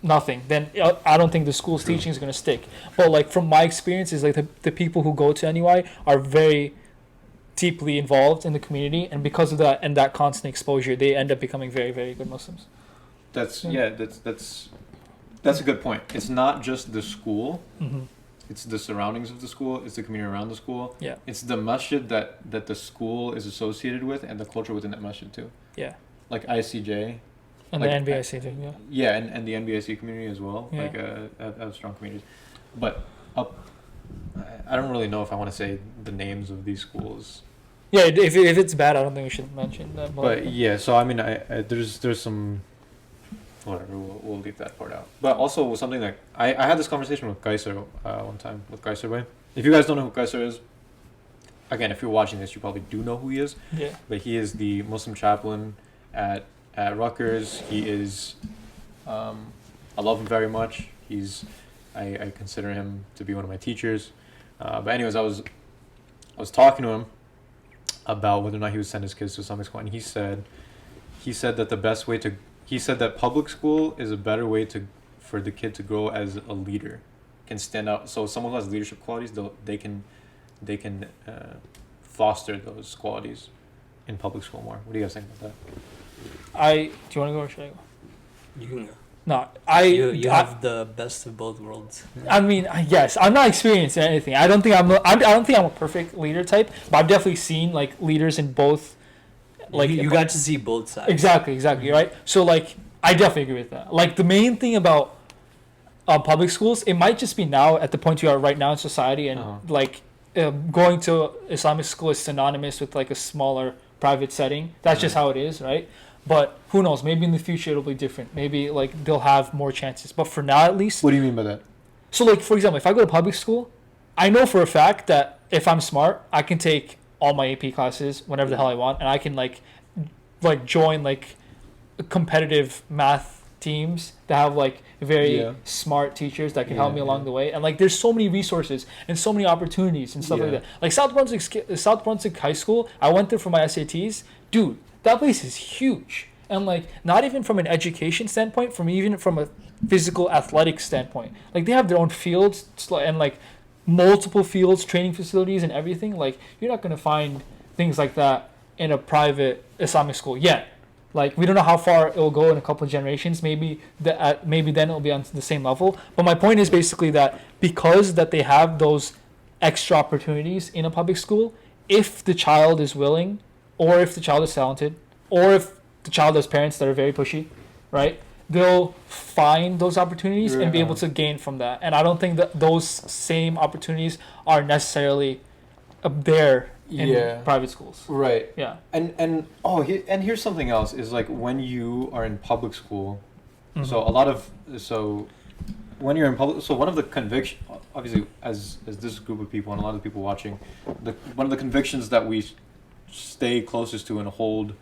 nothing, then I don't think the school's teaching is going to stick. But like from my experience is like the people who go to NUI are very deeply involved in the community, and because of that and that constant exposure, they end up becoming very, very good Muslims. That's a good point. It's not just the school. It's the surroundings of the school. It's the community around the school. Yeah. It's the masjid that the school is associated with, and the culture within that masjid too. Yeah. Like ICJ. And like, the NBIC too, yeah. Yeah, and the NBIC community as well. Yeah. Like have strong communities. But I don't really know if I want to say the names of these schools. Yeah, if it's bad, I don't think we should mention that. But yeah, so I mean, there's some. Whatever, we'll leave that part out. But also something like I had this conversation with Kaiser one time with Kaiser Bay. If you guys don't know who Kaiser is, again, if you're watching this, you probably do know who he is. Yeah. But he is the Muslim chaplain at Rutgers. He is, I love him very much. I consider him to be one of my teachers. But anyways, I was talking to him about whether or not he would send his kids to Islamic school, and he said that the best way to. He said that public school is a better way for the kid to grow as a leader, can stand out. So someone who has leadership qualities, they can foster those qualities in public school more. What do you guys think about that? Do you want to go or should I go? You can go. No, You have the best of both worlds. I mean, yes, I'm not experienced in anything. I don't think I'm a perfect leader type, but I've definitely seen like leaders in both. Like you got to see both sides. Exactly, right. So like, I definitely agree with that. Like the main thing about public schools, it might just be now at the point you are right now in society, and like going to Islamic school is synonymous with like a smaller private setting. That's just how it is, right? But who knows? Maybe in the future it'll be different. Maybe like they'll have more chances. But for now, at least. What do you mean by that? So like, for example, if I go to public school, I know for a fact that if I'm smart, I can take all my AP classes whenever the hell I want, and I can like join like competitive math teams that have like very smart teachers that can help me along the way. And like, there's so many resources and so many opportunities and stuff like that. Like South Brunswick High School, I went there for my SATs, dude. That place is huge, and like not even from an education standpoint, even from a physical athletic standpoint. Like they have their own fields and like multiple fields, training facilities, and everything. Like you're not gonna find things like that in a private Islamic school yet. Like we don't know how far it will go in a couple of generations. Maybe maybe then it'll be on the same level. But my point is basically that because that they have those extra opportunities in a public school, if the child is willing, or if the child is talented, or if the child has parents that are very pushy, right? They'll find those opportunities and be able to gain from that. And I don't think that those same opportunities are necessarily there in private schools. Right. Yeah. And here's something else is like when you are in public school, when you're in public, so one of the conviction, obviously as this group of people and a lot of people watching, one of the convictions that we stay closest to and hold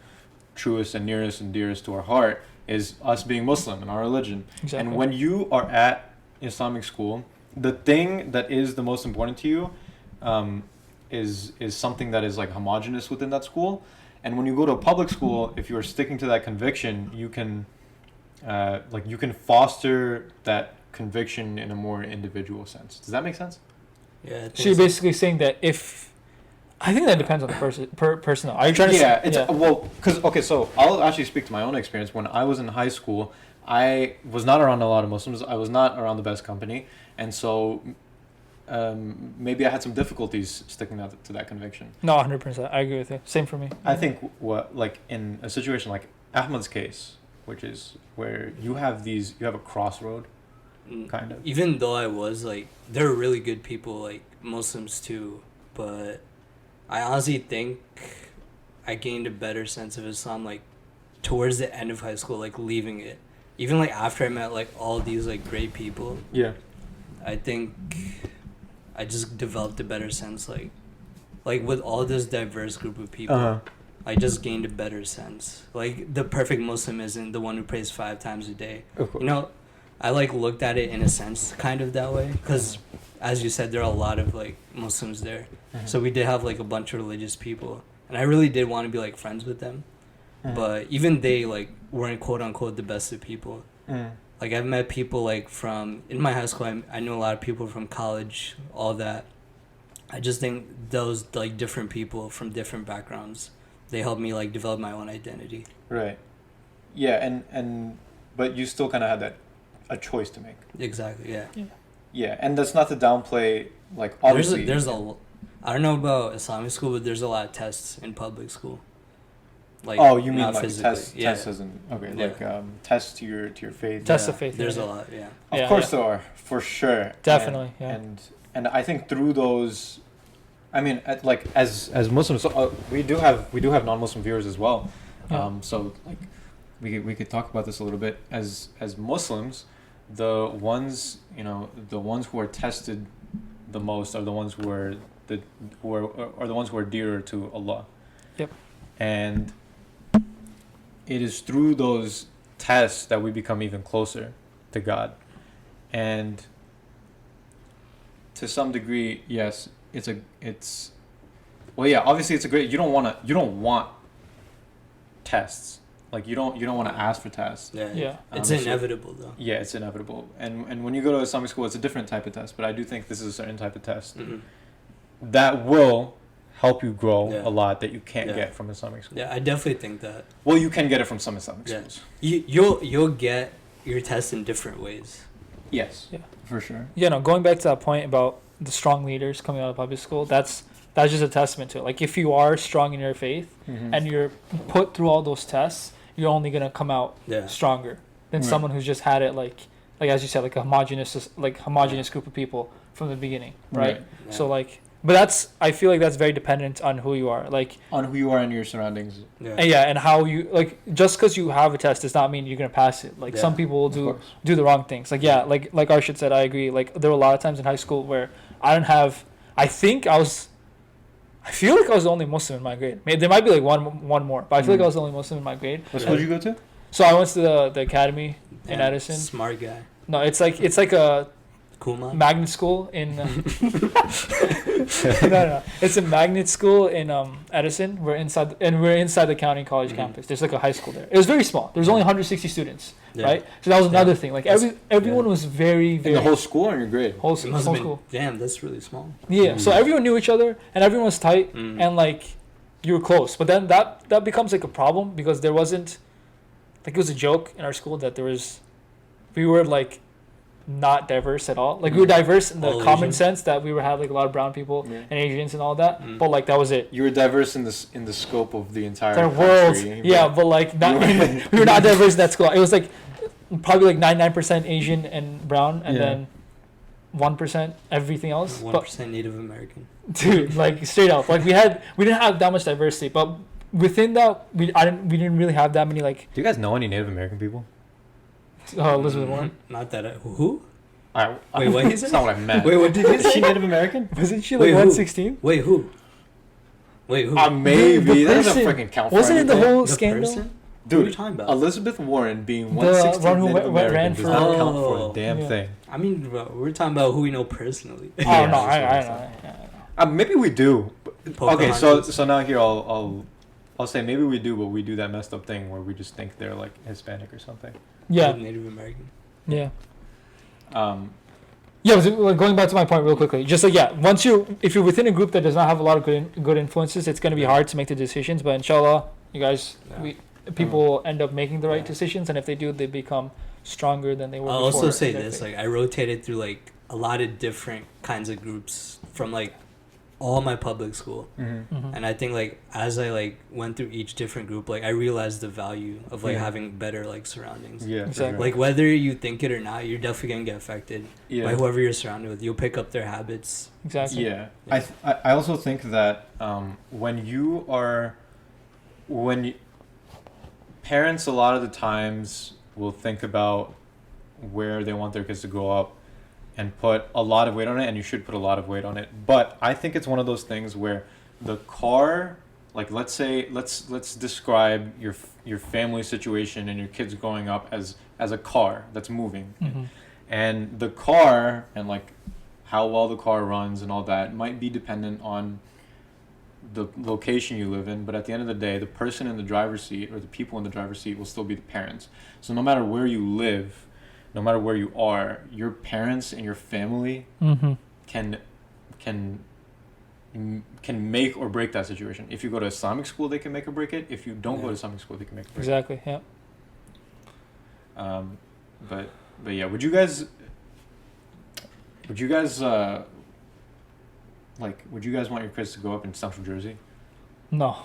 truest and nearest and dearest to our heart is us being Muslim and our religion. Exactly. And when you are at Islamic school, the thing that is the most important to you is something that is like homogenous within that school. And when you go to a public school, if you're sticking to that conviction, you can foster that conviction in a more individual sense. Does that make sense? Yeah. So you're basically saying that I think that depends on the person. Are you trying to? So I'll actually speak to my own experience. When I was in high school, I was not around a lot of Muslims. I was not around the best company, and so maybe I had some difficulties sticking to that conviction. No, 100%. I agree with you. Same for me. I think in a situation like Ahmad's case, which is where you have a crossroad, kind of. Even though I was like, they're really good people, like Muslims too, but I honestly think I gained a better sense of Islam like towards the end of high school, like leaving it. Even like after I met like all these like great people. Yeah. I think I just developed a better sense like with all this diverse group of people. I just gained a better sense. Like the perfect Muslim isn't the one who prays 5 times a day. Of course. You know, I like looked at it in a sense kind of that way because as you said, there are a lot of like Muslims there. So we did have like a bunch of religious people, and I really did want to be like friends with them. But even they like weren't quote unquote the best of people. Like I've met people like from in my high school. I knew a lot of people from college, all that. I just think those like different people from different backgrounds, they helped me like develop my own identity. Right. Yeah, and but you still kind of had a choice to make. Exactly. Yeah. Yeah, and that's not to downplay like obviously. There's a I don't know about Islamic school, but there's a lot of tests in public school. Like you mean like tests isn't okay? Yeah. Like tests to your faith. Tests of faith. There's a lot. Yeah. Of course there are, for sure. Definitely. And I think through those, I mean, like as Muslims, we do have non-Muslim viewers as well. So like we could talk about this a little bit. As Muslims, the ones who are tested the most are the ones who are the ones who are dearer to Allah. Yep. And it is through those tests that we become even closer to God. And to some degree, yes, obviously it's a great, you don't want tests. Like you don't want to ask for tests. Yeah. It's inevitable though. Yeah, it's inevitable. And when you go to Islamic school, it's a different type of test, but I do think this is a certain type of test that will help you grow Yeah. a lot that you can't Yeah. get from Islamic school. Yeah, I definitely think that. Well, you can get it from some Islamic Yeah. schools. You'll get your test in different ways. Yes. Yeah. For sure. Yeah, no, going back to that point about the strong leaders coming out of public school, that's just a testament to it. Like, if you are strong in your faith Mm-hmm. and you're put through all those tests, you're only gonna come out Yeah. stronger than Right. someone who's just had it like as you said, like a homogenous group of people from the beginning, right? Yeah. So like, but I feel like that's very dependent on who you are, like, On who you are and your surroundings. Yeah. and yeah, and how you like. Just because you have a test does not mean you're gonna pass it. Like, Yeah. some people will Of do course. the wrong things. Like, yeah, like Arshad said, I agree. Like, there were a lot of times in high school where I didn't have. I feel like I was the only Muslim in my grade. Maybe there might be like one more, but I feel like I was the only Muslim in my grade. What school did you go to? So I went to the academy in Yeah, Edison. Smart guy. No, it's like a Cool man. magnet school in. No. It's a magnet school in Edison. We're inside the county college Mhm. campus. There's like a high school there. It was very small. There was only 160 students, Yeah. right? So that was another Yeah. thing. Like, That's- everyone yeah. was very In very the whole school or in your grade? whole, It must whole have been, school. damn, that's really small. Yeah. So everyone knew each other and everyone was tight Mm. and like you were close. But then that becomes like a problem because there wasn't, like, it was a joke in our school that we were like not diverse at all. Like, we were diverse in the All common Asian? sense that we had like a lot of brown people Yeah. and Asians and all that. Mm. But like, that was it. You were diverse in the scope of the entire Their country, world, yeah, but like not, we were not diverse in that school. It was like probably like 99% Asian and brown, and Yeah. then 1% everything else. 1% Native American. But dude, like, straight up, like we didn't have that much diversity, but within that we didn't really have that many like Do you guys know any Native American people? Elizabeth Warren. Not that who? Wait, what is That's it? not what I meant. Wait, what did you Is she say? Native American? Wasn't she Wait, like who? 116? Wait, who? Wait, who? Maybe. The That doesn't person- freaking count for Wasn't it the anything. whole The scandal? person? What are you Dude, talking about? Elizabeth Warren being The 116 one who Native ran American for- does not count for Oh. a damn Yeah. thing. I mean, bro, we're talking about who we know personally. Oh Yeah, no, I that's know. what Yeah. Maybe we do. Okay, Pocahontas. so now here I'll say maybe we do, but we do that messed up thing where we just think they're like Hispanic or something. Yeah. Native American. Yeah. Um, Yeah, but like, going back to my point real quickly, just like, yeah, if you're within a group that does not have a lot of good influences, it's going to be hard to make the decisions. But inshallah, you guys, Yeah. people end up making the right Yeah. decisions, and if they do, they become stronger than they were I'll before. also say Exactly. this: like, I rotated through like a lot of different kinds of groups from like all my public school, Mhm. and I think like as I like went through each different group, like I realized the value of like Yeah. having better like surroundings. yeah, for Exactly. sure. Like whether you think it or not, you're definitely gonna get affected yeah. by whoever you're surrounded with. You'll pick up their habits. Exactly. Yeah, Yeah. I also think that parents a lot of the times will think about where they want their kids to grow up and put a lot of weight on it, and you should put a lot of weight on it. But I think it's one of those things where the car, like let's describe your family situation and your kids growing up as a car that's moving. Mhm. And the car and like how well the car runs and all that might be dependent on the location you live in, but at the end of the day, the person in the driver's seat or the people in the driver's seat will still be the parents. So no matter where you live, no matter where you are, your parents and your family Mhm. can make or break that situation. If you go to Islamic school, they can make or break it. If you don't go Yeah. to Islamic school, they can make or break Exactly. Yeah. it. But yeah, would you guys want your kids to grow up in Central Jersey? No.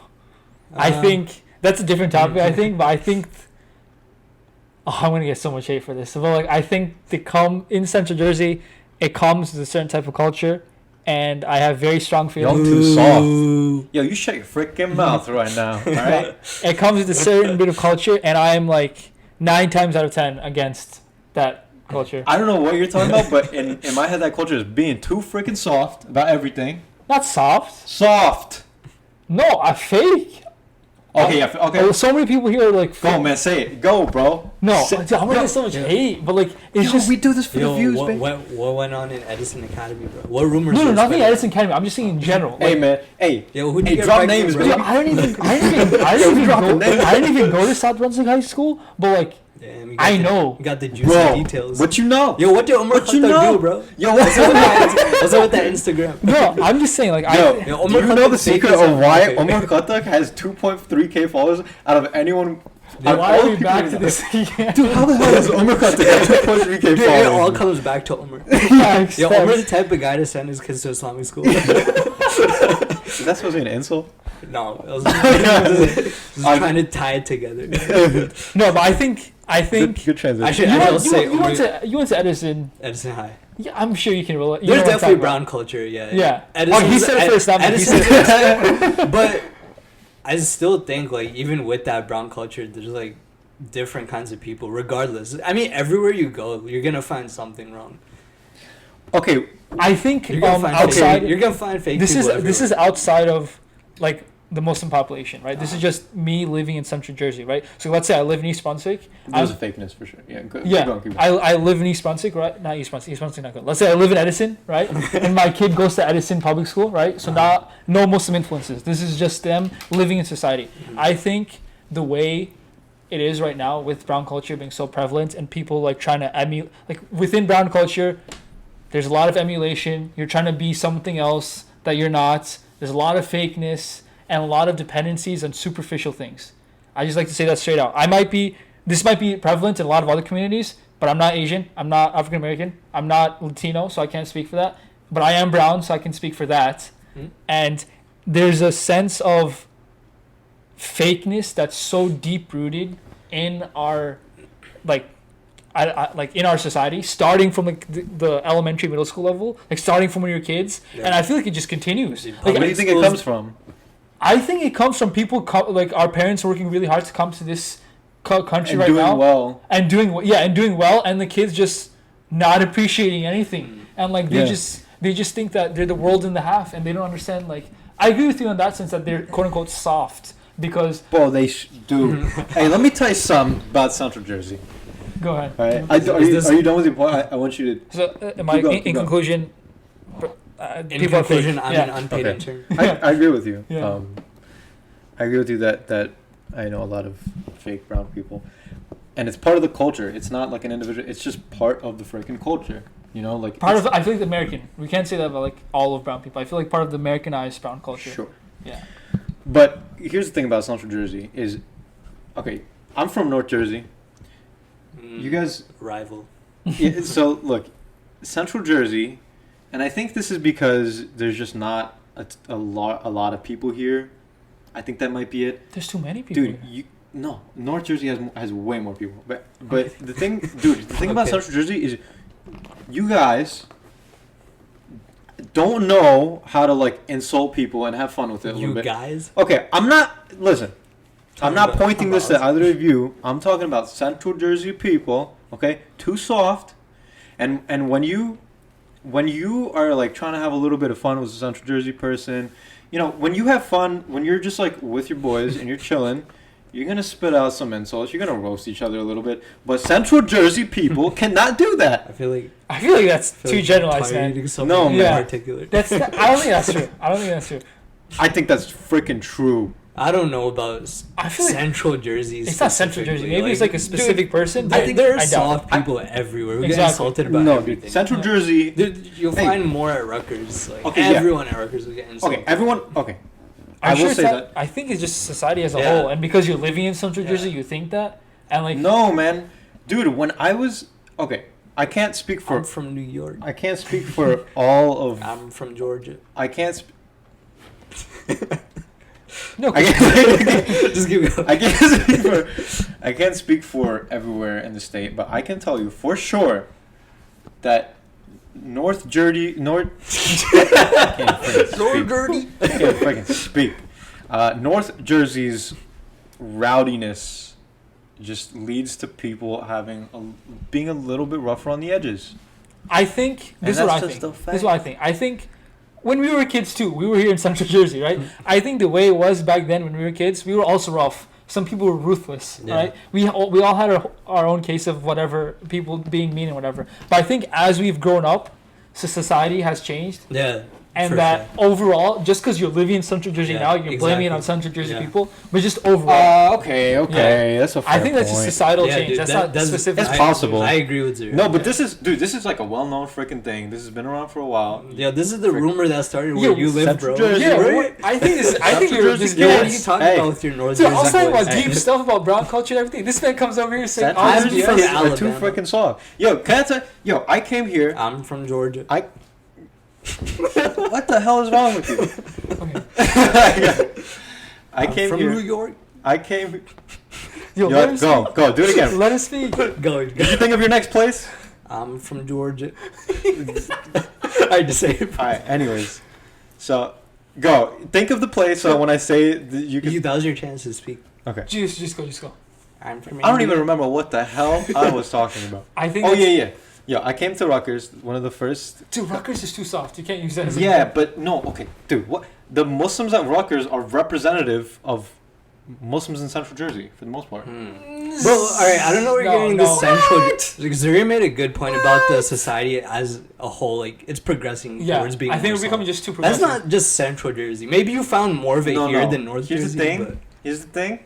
I think that's a different topic. I think, but I think. I'm gonna get so much hate for this. But like, I think in Central Jersey, it comes with a certain type of culture, and I have very strong Y'all feelings. too soft. Yo, you shut your freaking mouth right now. All right. It comes with a certain bit of culture, and I am like 9 times out of 10 against that culture. I don't know what you're talking about, but in my head, that culture is being too freaking soft about everything. Not soft. Soft. No, I fake. Okay, yeah, okay. So many people here are like, Go, man, say it. Go, bro. no, Say- dude, I'm gonna get so much Yeah. hate, but like, it's just we do this for Yo, the views, what, baby. what went on in Edison Academy, bro? What rumors? no, were nothing spread? Edison Academy. I'm just saying in general. Hey, Like, man. Hey. Yo, who did Hey, you get drop pregnant, names, bro? dude, baby. I didn't even go to South Brunswick High School, but like, Damn, I know. You got the juicy Bro, details. what you know? Yo, what did Umar What you Khattak know? do, bro? Yo, What's up with that Instagram? No, I'm just saying, like, Yo, Yo, do Umar you know the Khattak's secret fake as of why hell. Umar Khattak has 2.3k followers out of anyone? why out of are all we people back in to the- this again? Dude, how the hell does Umar Khattak have 2.3k Dude, it all followers? comes back to Umar. Facts, Yo, facts. Umar's the type of guy to send his kids to Islamic school. Is that supposed to be an insult? No, I was just trying to tie it together. No, but I think Good transition. I should- you, I'll went, say you went to Edison. Edison High. Yeah, I'm sure you can relate. You There's know what I'm definitely talking brown about. culture, yeah. Yeah. Edison's- He said it first, not me. He Edison's- said it But I still think, like, even with that brown culture, there's, like, different kinds of people, regardless. I mean, everywhere you go, you're going to find something wrong. Okay, I think You're going to find outside. fake, you're gonna find fake This people is this everywhere. is outside of like the Muslim population, right? This is just me living in Central Jersey, right? So let's say I live in East Brunswick. there's a I'm- fakeness for sure. Yeah, good. Yeah, Keep going, keep going. I live in East Brunswick, right? Not East Brunswick. East Brunswick not good. Let's say I live in Edison, right? And my kid goes to Edison Public School, right? So now no Muslim influences. This is just them living in society. I think the way it is right now with brown culture being so prevalent and people like trying to emulate, like within brown culture, there's a lot of emulation. You're trying to be something else that you're not. There's a lot of fakeness and a lot of dependencies on superficial things. I just like to say that straight out. This might be prevalent in a lot of other communities, but I'm not Asian. I'm not African American. I'm not Latino, so I can't speak for that. But I am brown, so I can speak for that. And there's a sense of fakeness that's so deep rooted in our, like, like in our society, starting from like the elementary, middle school level, like starting from when you're kids, Yeah. and I feel like it just continues. Dude, Like, Where do you think it comes from? I think it comes from people like our parents working really hard to come to this country And right doing now well. and doing well, and the kids just not appreciating anything, and like they Yeah. just think that they're the world in the half, and they don't understand. Like, I agree with you in that sense that they're quote unquote soft because Bro, they do. Hey, let me tell you something about Central Jersey. go ahead. All right, Is are you done with your point? I want you to. So Keep going, in keep going. conclusion, In people are fake. conclusion, I'm Yeah. an unpaid Okay. intern. I agree with you. Yeah. I agree with you that I know a lot of fake brown people, and it's part of the culture. It's not like an individual. It's just part of the freaking culture. You know, like Part it's- of I feel like the American. We can't say that about like all of brown people. I feel like part of the Americanized brown culture. Sure. Yeah. But here's the thing about Central Jersey is, okay, I'm from North Jersey. You guys, Rival. so look, Central Jersey, and I think this is because there's just not a lot of people here. I think that might be it. There's too many people. Dude, here. no, North Jersey has way more people. But the thing, dude, the thing about Okay. Central Jersey is, you guys don't know how to like insult people and have fun with it a little You bit. guys? Okay, I'm not. Listen, I'm Talking not about- pointing this to about- either of you. I'm talking about Central Jersey people. Okay, too soft, and when you are like trying to have a little bit of fun with a Central Jersey person, you know, when you have fun, when you're just like with your boys and you're chilling, you're gonna spit out some insults. You're gonna roast each other a little bit. But Central Jersey people cannot do that. I feel like that's too generalized, man. No, man. man. Particular. I don't think that's true. I don't think that's true. I think that's freaking true. I don't know about I feel like Central Jersey. it's not Central Jersey. specifically. Maybe it's like a specific person. I but think there are doubt soft it. people everywhere. We get Exactly. insulted about No, everything. dude, Central Yeah. Jersey. Dude, you'll Hey. find more at Rutgers. Like Okay, yeah. everyone at Rutgers will get insulted. Okay, everyone. Okay, I I'm will sure say it's that. not- I think it's just society as a Yeah. whole, and because you're living in Central Yeah. Jersey, you think that, and like No, man, dude. When I was okay, I can't speak for. I'm from New York. I can't speak for all of. I'm from Georgia. I can't. no. I can't, Just keep going. I can't speak for. I can't speak for everywhere in the state, but I can tell you for sure that North Jersey, North. I can't freaking speak. North Jersey's rowdiness just leads to people being a little bit rougher on the edges. I think And this is what I that's think. just a This is what I think. I think when we were kids too, we were here in Central Jersey, right? I think the way it was back then when we were kids, we were also rough. Some people were ruthless, Yeah. right? We all had our own case of whatever, people being mean and whatever. But I think as we've grown up, so society has changed. Yeah. And For that overall, just because you're living in Central Jersey Yeah, now, you're blaming it on exactly. Central Jersey Yeah. people, but just overall. Okay. That's a fair I think that's a point. societal Yeah, change. dude, That's that- not specific. It's possible. I agree with Zarir. No, but this is like a well-known freaking thing. This has been around for a while. Yeah, this is the rumor that started where Yo, you live, Central bro. Jersey, Yeah, right? I think this. I think Central you're Jersey, this Yo, guy. what are you talking Hey. about with your North Dude, I Jersey was talking about boys? deep stuff about brown culture and everything. This man comes over here saying, Central I'm Jersey from is Alabama. too freaking soft. Yo, can I tell? Yo, I came here. I'm from Georgia. What the hell is wrong with you? Okay. I I'm came from here. New York. I came. Yo, Yo, let him speak. go, do it again. Let us speak. Go. Did you think of your next place? I'm from Georgia. I had to say it. All right. Anyways, so go. Think of the place. So when I say you can. That was your chance to speak. Okay. Just go. I'm from I don't India. even remember what the hell I was talking about. I think. Oh that's- yeah. Yo, I came to Rutgers. One of the first. Dude, Rutgers is too soft. You can't use that as a Yeah, but no. Okay, dude. What the Muslims at Rutgers are representative of Muslims in Central Jersey for the most part. Bro, alright, I don't know where you're No, getting no. the central. Like, Zarir made a good point about the society as a whole. Like, it's progressing Yeah, towards being I think more we're becoming solid. just too That's progressive. not just Central Jersey. Maybe you found more of it No, here no. than North Here's Jersey. the thing. But Here's the thing.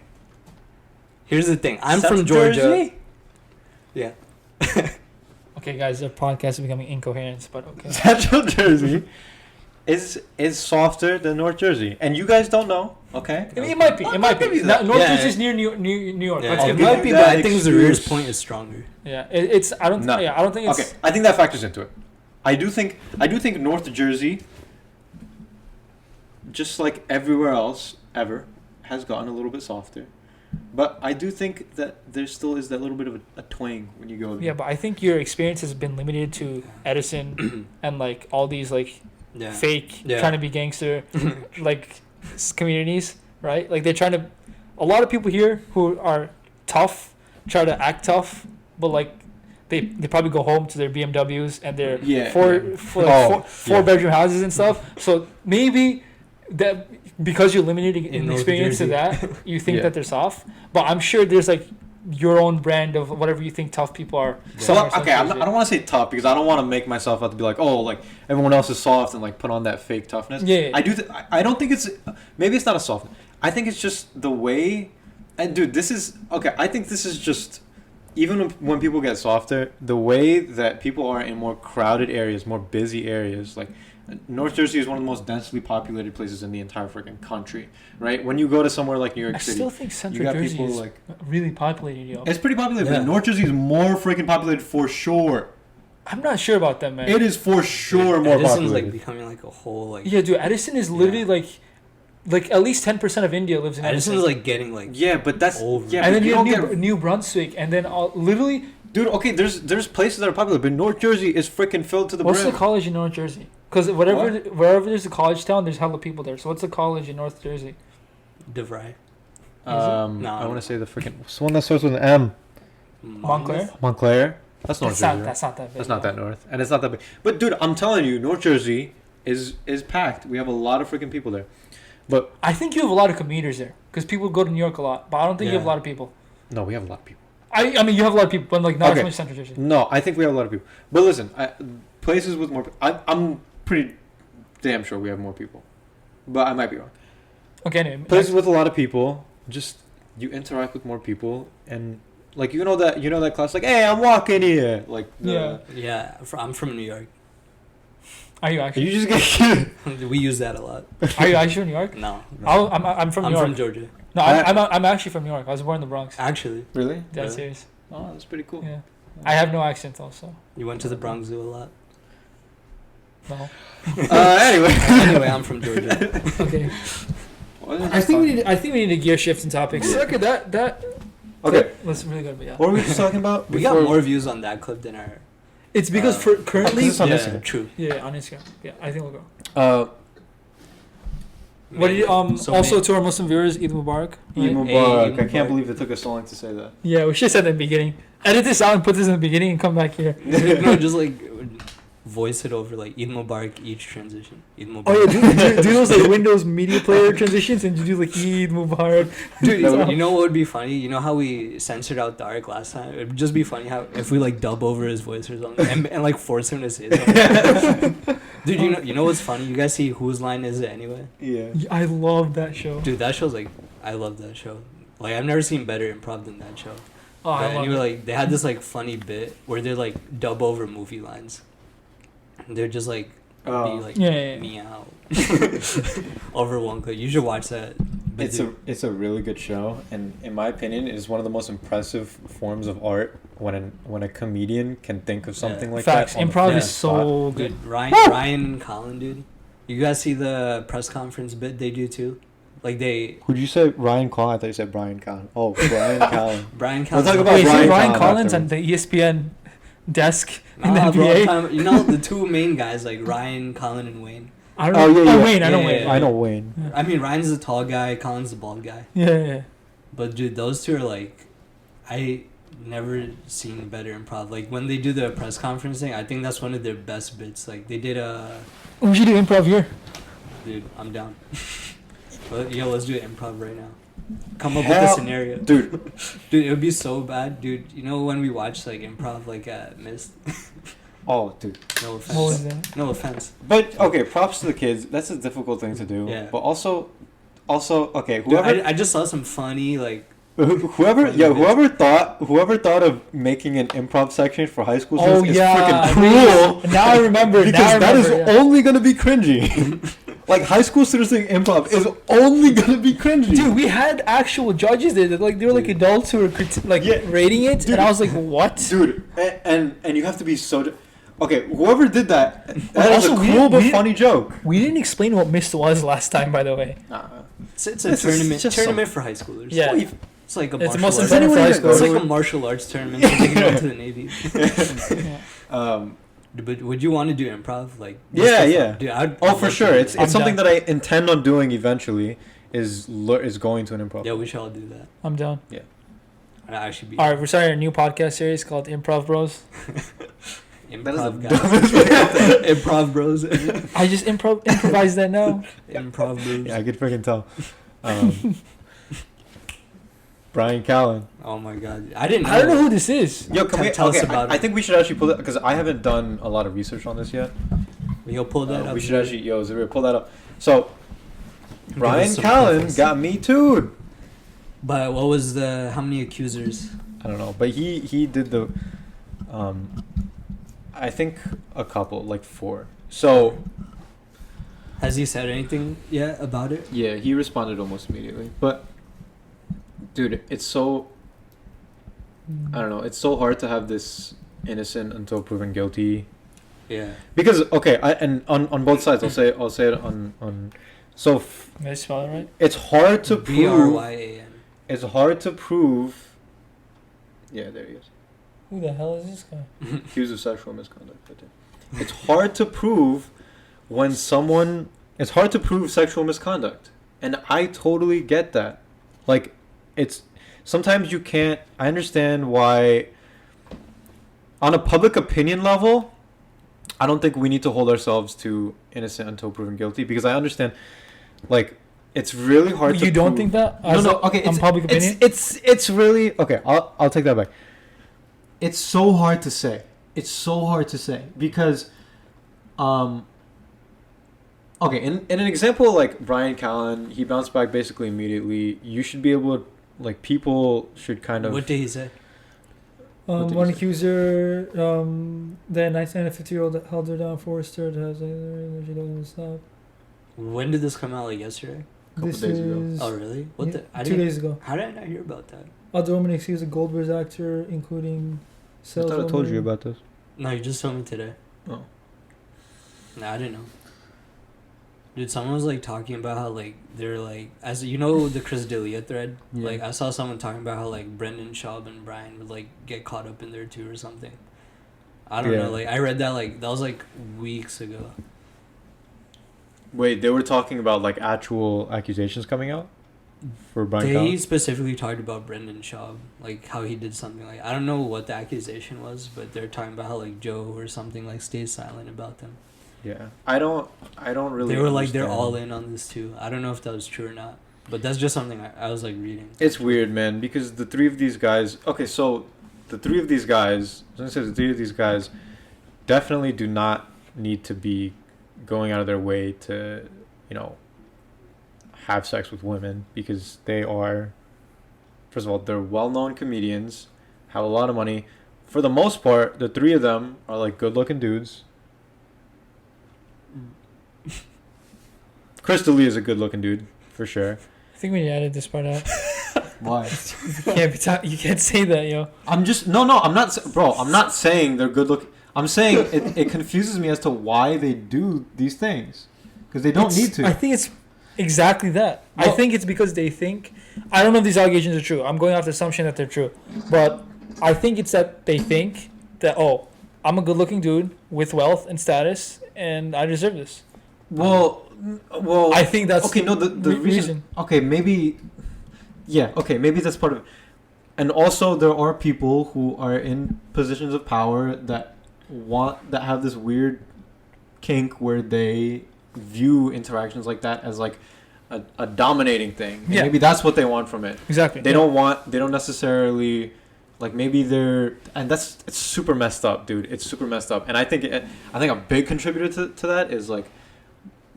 here's the thing. I'm Central from Georgia. Jersey? Yeah. Okay, guys, the podcast is becoming incoherent, but okay. Central Jersey is softer than North Jersey, and you guys don't know. Okay. It might be. It might give be. you that. North Yeah. Jersey is near New York. Yeah, Let's I'll give it give it might that. be, you but that I think excuse. Zarir's point is stronger. Yeah, it's. I don't. No. Yeah, I don't think it's. Okay, I think that factors into it. I do think North Jersey, just like everywhere else ever, has gotten a little bit softer. But I do think that there still is that little bit of a twang when you go there. Yeah, but I think your experience has been limited to Edison and like all these like Yeah. fake Yeah. trying to be gangster like communities, right? Like they're trying to. A lot of people here who are tough try to act tough, but like they probably go home to their BMWs and their Yeah. four Yeah. bedroom houses and stuff. So maybe that because you're limited in North experience to Jersey. that, you think Yeah. that they're soft. But I'm sure there's like your own brand of whatever you think tough people are. Well, somewhere okay, Central I don't want to say tough because I don't want to make myself out to be like, oh, like everyone else is soft and like put on that fake toughness. Yeah. I do. I don't think it's. Maybe it's not a soft. I think it's just the way. And dude, this is okay. I think this is just. Even when people get softer, the way that people are in more crowded areas, more busy areas, like North Jersey is one of the most densely populated places in the entire freaking country, right? When you go to somewhere like New York I City, still think you Central got Jersey people is like really populated, yo. it's pretty populated, Yeah. but North Jersey is more freaking populated for sure. I'm not sure about that, man. It is for sure more Edison's populated. like becoming like a whole like. Yeah, dude, Edison is literally like at least 10% of India lives in Edison. Edison's like getting like. Yeah, but that's Over. yeah. and but then you don't have get, New Brunswick, and then literally, dude. Okay, there's places that are popular, but North Jersey is freaking filled to the what's brim. the college in North Jersey? Because wherever there's a college town, there's hella people there. So what's the college in North Jersey? DeVry. it? No, I want to say the freaking it's the one that starts with an M. Montclair. Montclair. That's North That's Jersey. not, right? that's not that big. That's not that north, and it's not that big. But dude, I'm telling you, North Jersey is packed. We have a lot of freaking people there. But I think you have a lot of commuters there because people go to New York a lot, but I don't think you have a Yeah. lot of people. no, we have a lot of people. I mean, you have a lot of people, but like not Okay. as much Central Jersey. No, I think we have a lot of people. But listen, places with more. I'm pretty damn sure we have more people, but I might be wrong. Okay, anyway. Places with a lot of people, just you interact with more people, and like you know that class, like, hey, I'm walking here, like Yeah. Yeah, I'm from New York. Are you actually? You just get We use that a lot. Are you actually from New York? No, I'm from I'm New York. from Georgia. No, I'm actually from New York. I was born in the Bronx. Actually, really. Dead Really? serious. Oh, that's pretty cool. Yeah. I have no accent also. you went to the Bronx Zoo a lot. No. Anyway. Anyway, I'm from Georgia. Okay. What is I this think we talking- need. I think we need a gear shift in topics. Okay, that. Okay. That's really good. But yeah. What were we just talking about? We got more views on that clip than our. It's because for currently. it's on Yeah, Instagram. true. Yeah, on Instagram. Yeah, I think we'll go. What do you So also may- to our Muslim viewers, Eid Mubarak. Eid right? Mubarak. Eid I can't Mubarak. believe it took us so long to say that. Yeah, we should have said that in the beginning. Edit this out and put this in the beginning and come back here. No, just like voice it over like Eid Mubarak each transition. Eid Mubarak. Oh yeah, do those like Windows Media Player transitions and you do like Eid Mubarak. Dude, So- you know what would be funny? You know how we censored out Dark last time? It would just be funny how if we like dub over his voice or something and like force him to say something. Dude, you know what's funny? You guys see Whose Line Is It Anyway? Yeah. I love that show. Dude, that show's like, I love that show. Like, I've never seen better improv than that show. Oh, I But love anyway, it. like, they had this like funny bit where they're like dub over movie lines. They're just like be like Yeah. meow over one clip. You should watch that. But It's a really good show, and in my opinion, it is one of the most impressive forms of art when a comedian can think of something like Facts. that. on the Improv fly is so good. dude, Ryan Callen, dude. You guys see the press conference bit they do too? Like they Who'd you say? Ryan Callen? I thought you said Bryan Callen. Oh, Bryan Callen. Bryan Callen. We'll talk about Wait, is it Bryan Ryan Callen Collins after. on the ESPN desk in the Nah, bro, NBA? you know the two main guys like Ryan, Callen, and Wayne. I don't Oh, know. yeah, Oh, yeah. Wayne. I know Yeah, Wayne. yeah, I know Wayne. I mean, Ryan's the tall guy, Callen's the bald guy. Yeah. But dude, those two are like, I never seen better improv. Like when they do the press conference thing, I think that's one of their best bits. Like they did We should do improv here. dude, I'm down. But yo, let's do improv right now. Come up with a scenario, Dude, Dude, it would be so bad, dude. You know when we watch like improv like at Mist? oh, dude. No What was offense. that? No offense. But, okay, props to the kids. That's a difficult thing to do. Yeah. But also, okay, Dude, whoever... I just saw some funny like. Whoever thought of making an improv section for high school Oh, students is yeah. freaking cruel. Now I remember. Because that is yeah. only gonna be cringy. Like high school students doing improv is only gonna be cringy. Dude, we had actual judges there. That, like they were like Dude. adults who were Yeah. rating it, Dude. and I was like, "What?" Dude, and you have to be so. Okay, whoever did that, that is also, a we cruel but didn't- funny joke. We didn't explain what Mist was last time, by the way. It's a This is tournament just tournament for high schoolers. Yeah. It's like a It's the martial most arts. important for high It's It's school. like a martial arts tournament to take it on to the Navy. Um, But would you want to do improv? Like Yeah, just yeah. Dude, I'd oh, for love to sure. do It's that. I'm something down. that I intend on doing eventually. Is going to an improv. Yeah, we should all do that. I'm down. I'd actually be. All right, we're starting a new podcast series called Improv Bros. Improv That is guys. the Improv bros. I just improvise that now. Improv bros. Yeah, I could freaking tell. Bryan Callen. Oh my god, I didn't know. I don't know who this is. Yo, can we Tell us okay, about I it. think we should actually pull it because I haven't done a lot of research on this yet. You'll pull that up. We should actually, Zarir, pull that up. So, Give Bryan us some Callen context. got me too. But what was the how many accusers? I don't know, but he did the, I think a couple, like 4. So Has he said anything yet about it? yeah, he responded almost immediately. But dude, it's so, I don't know, it's so hard to have this innocent until proven guilty. Yeah. Because okay, and on both sides, I'll say it on. So Did I spell it right? it's hard to prove. Bryan. It's hard to prove. Yeah, there he is. Who the hell is this guy? Accused of sexual misconduct. I think. It's hard to prove when someone. It's hard to prove sexual misconduct, and I totally get that. Like, it's sometimes you can't. I understand why. On a public opinion level, I don't think we need to hold ourselves to innocent until proven guilty because I understand, like, it's really hard to. You don't prove- think that? No, As no. a- Okay, on public opinion. It's really okay. I'll take that back. It's so hard to say. It's so hard to say because, okay, in an example like Bryan Callen, he bounced back basically immediately. You should be able to, like, people should kind of. What did he say? What did One he say? accuser, the 19 and 50-year-old held her down, forced her to have she doesn't stop. When did this come out? Like yesterday? Couple This days ago. is Oh really? What the? I 2 didn't. days ago. How did I not hear about that? Other woman accused of Goldberg's actor, including I saleswoman. thought I told you about this. No, you just told me today. Oh. Nah, I didn't know. Dude, someone was like talking about how like they're like, as you know, the Chris D'Elia thread. Yeah. Like I saw someone talking about how like Brendan Schaub and Bryan would like get caught up in there too or something. I don't Yeah. know. Like I read that that was like weeks ago. Wait, they were talking about like actual accusations coming out for Bryan They Callen? specifically talked about Brendan Schaub, like how he did something like I don't know what the accusation was, but they're talking about how like Joe or something like stayed silent about them. Yeah, I don't really. They were like they're understand. all in on this too. I don't know if that was true or not, but that's just something I was like reading. It's weird, man, because the 3 of these guys. Okay, so the 3 of these guys. I was gonna say the 3 of these guys definitely do not need to be going out of their way to, have sex with women because they are, first of all, they're well-known comedians, have a lot of money. For the most part, the three of them are like good-looking dudes. Chris D'Elia is a good-looking dude for sure. I think we need to edit this part out. Why? You can't say that, yo. I'm not saying they're good-looking. I'm saying it confuses me as to why they do these things because they don't need to. I think it's exactly that. Well, I think it's because they think. I don't know if these allegations are true. I'm going off the assumption that they're true, but I think it's that they think that I'm a good-looking dude with wealth and status, and I deserve this. Well, I think that's okay. No, the reason. Okay, maybe. Yeah. Okay, maybe that's part of it. And also, there are people who are in positions of power that have this weird kink where they view interactions like that as like a dominating thing. And maybe that's what they want from it. Exactly. They don't necessarily like maybe it's super messed up, dude. It's super messed up. And I think a big contributor to that is like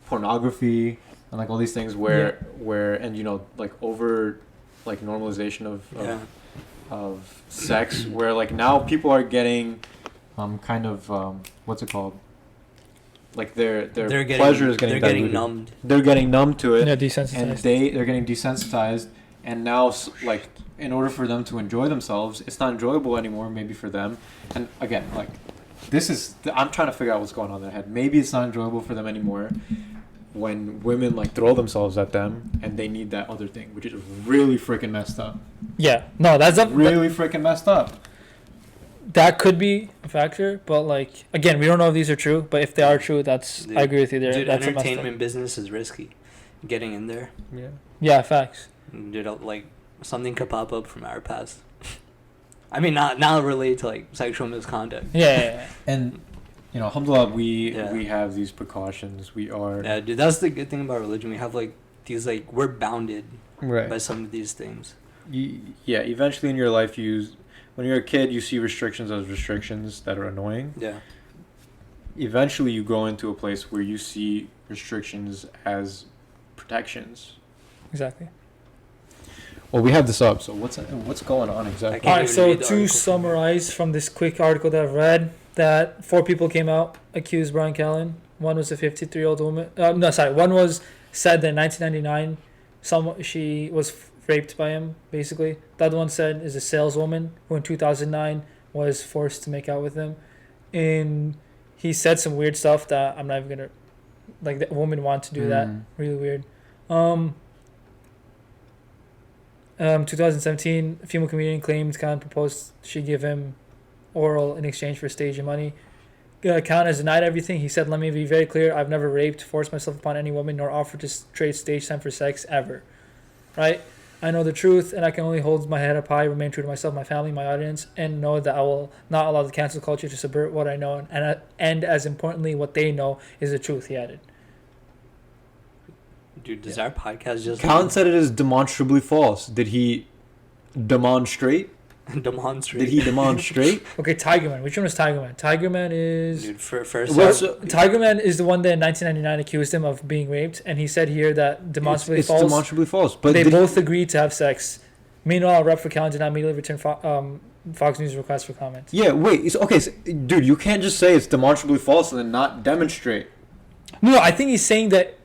pornography and like all these things where and like over like normalization of sex where like now people are getting kind of what's it called? Like their pleasure is getting numbed. They're getting numb to it. Yeah, desensitized. And they're getting desensitized, and now like in order for them to enjoy themselves, it's not enjoyable anymore. Maybe for them, and again, like I'm trying to figure out what's going on in their head. Maybe it's not enjoyable for them anymore when women like throw themselves at them, and they need that other thing, which is really freaking messed up. Yeah, no, that's really freaking messed up. That could be a factor, but like again, we don't know if these are true. But if they are true, I agree with you there. Dude, that's entertainment business is risky. Getting in there. Yeah, facts. Dude, like something could pop up from our past. I mean, not related to like sexual misconduct. Yeah. And alhamdulillah, we have these precautions. We are. Yeah, dude, that's the good thing about religion. We have like these like we're bounded by some of these things. Eventually in your life, when you're a kid, you see restrictions as restrictions that are annoying. Yeah. Eventually, you grow into a place where you see restrictions as protections. Exactly. Well, we have this up, so what's going on exactly? All right, so to summarize from this quick article that I've read, that 4 people came out, accused Bryan Callen. One was a 53-year-old woman. One was said that in 1999, she was raped by him, basically. The other one said is a saleswoman who in 2009 was forced to make out with him. And he said some weird stuff that I'm not even going to... Like, the woman wanted to do that. Really weird. 2017, a female comedian claimed Khan proposed she give him oral in exchange for stage and money. Khan has denied everything. He said, "Let me be very clear. I've never raped, forced myself upon any woman, nor offered to trade stage time for sex, ever." Right? I know the truth, and I can only hold my head up high, remain true to myself, my family, my audience, and know that I will not allow the cancel culture to subvert what I know, and as importantly, what they know is the truth, he added. Dude, does our podcast just... Callen said it is demonstrably false. Did he demonstrate? Demonstrate. Did he demonstrate? Okay, Tiger Man. Which one was Tiger Man? Tiger Man is... Dude, first... Tiger Man is the one that in 1999 accused him of being raped, and he said here that demonstrably false. It's demonstrably false. But they both agreed to have sex. Meanwhile, Rep for Callen did not immediately return Fox News request for comment. Yeah, wait. Dude, you can't just say it's demonstrably false and then not demonstrate. No, I think he's saying that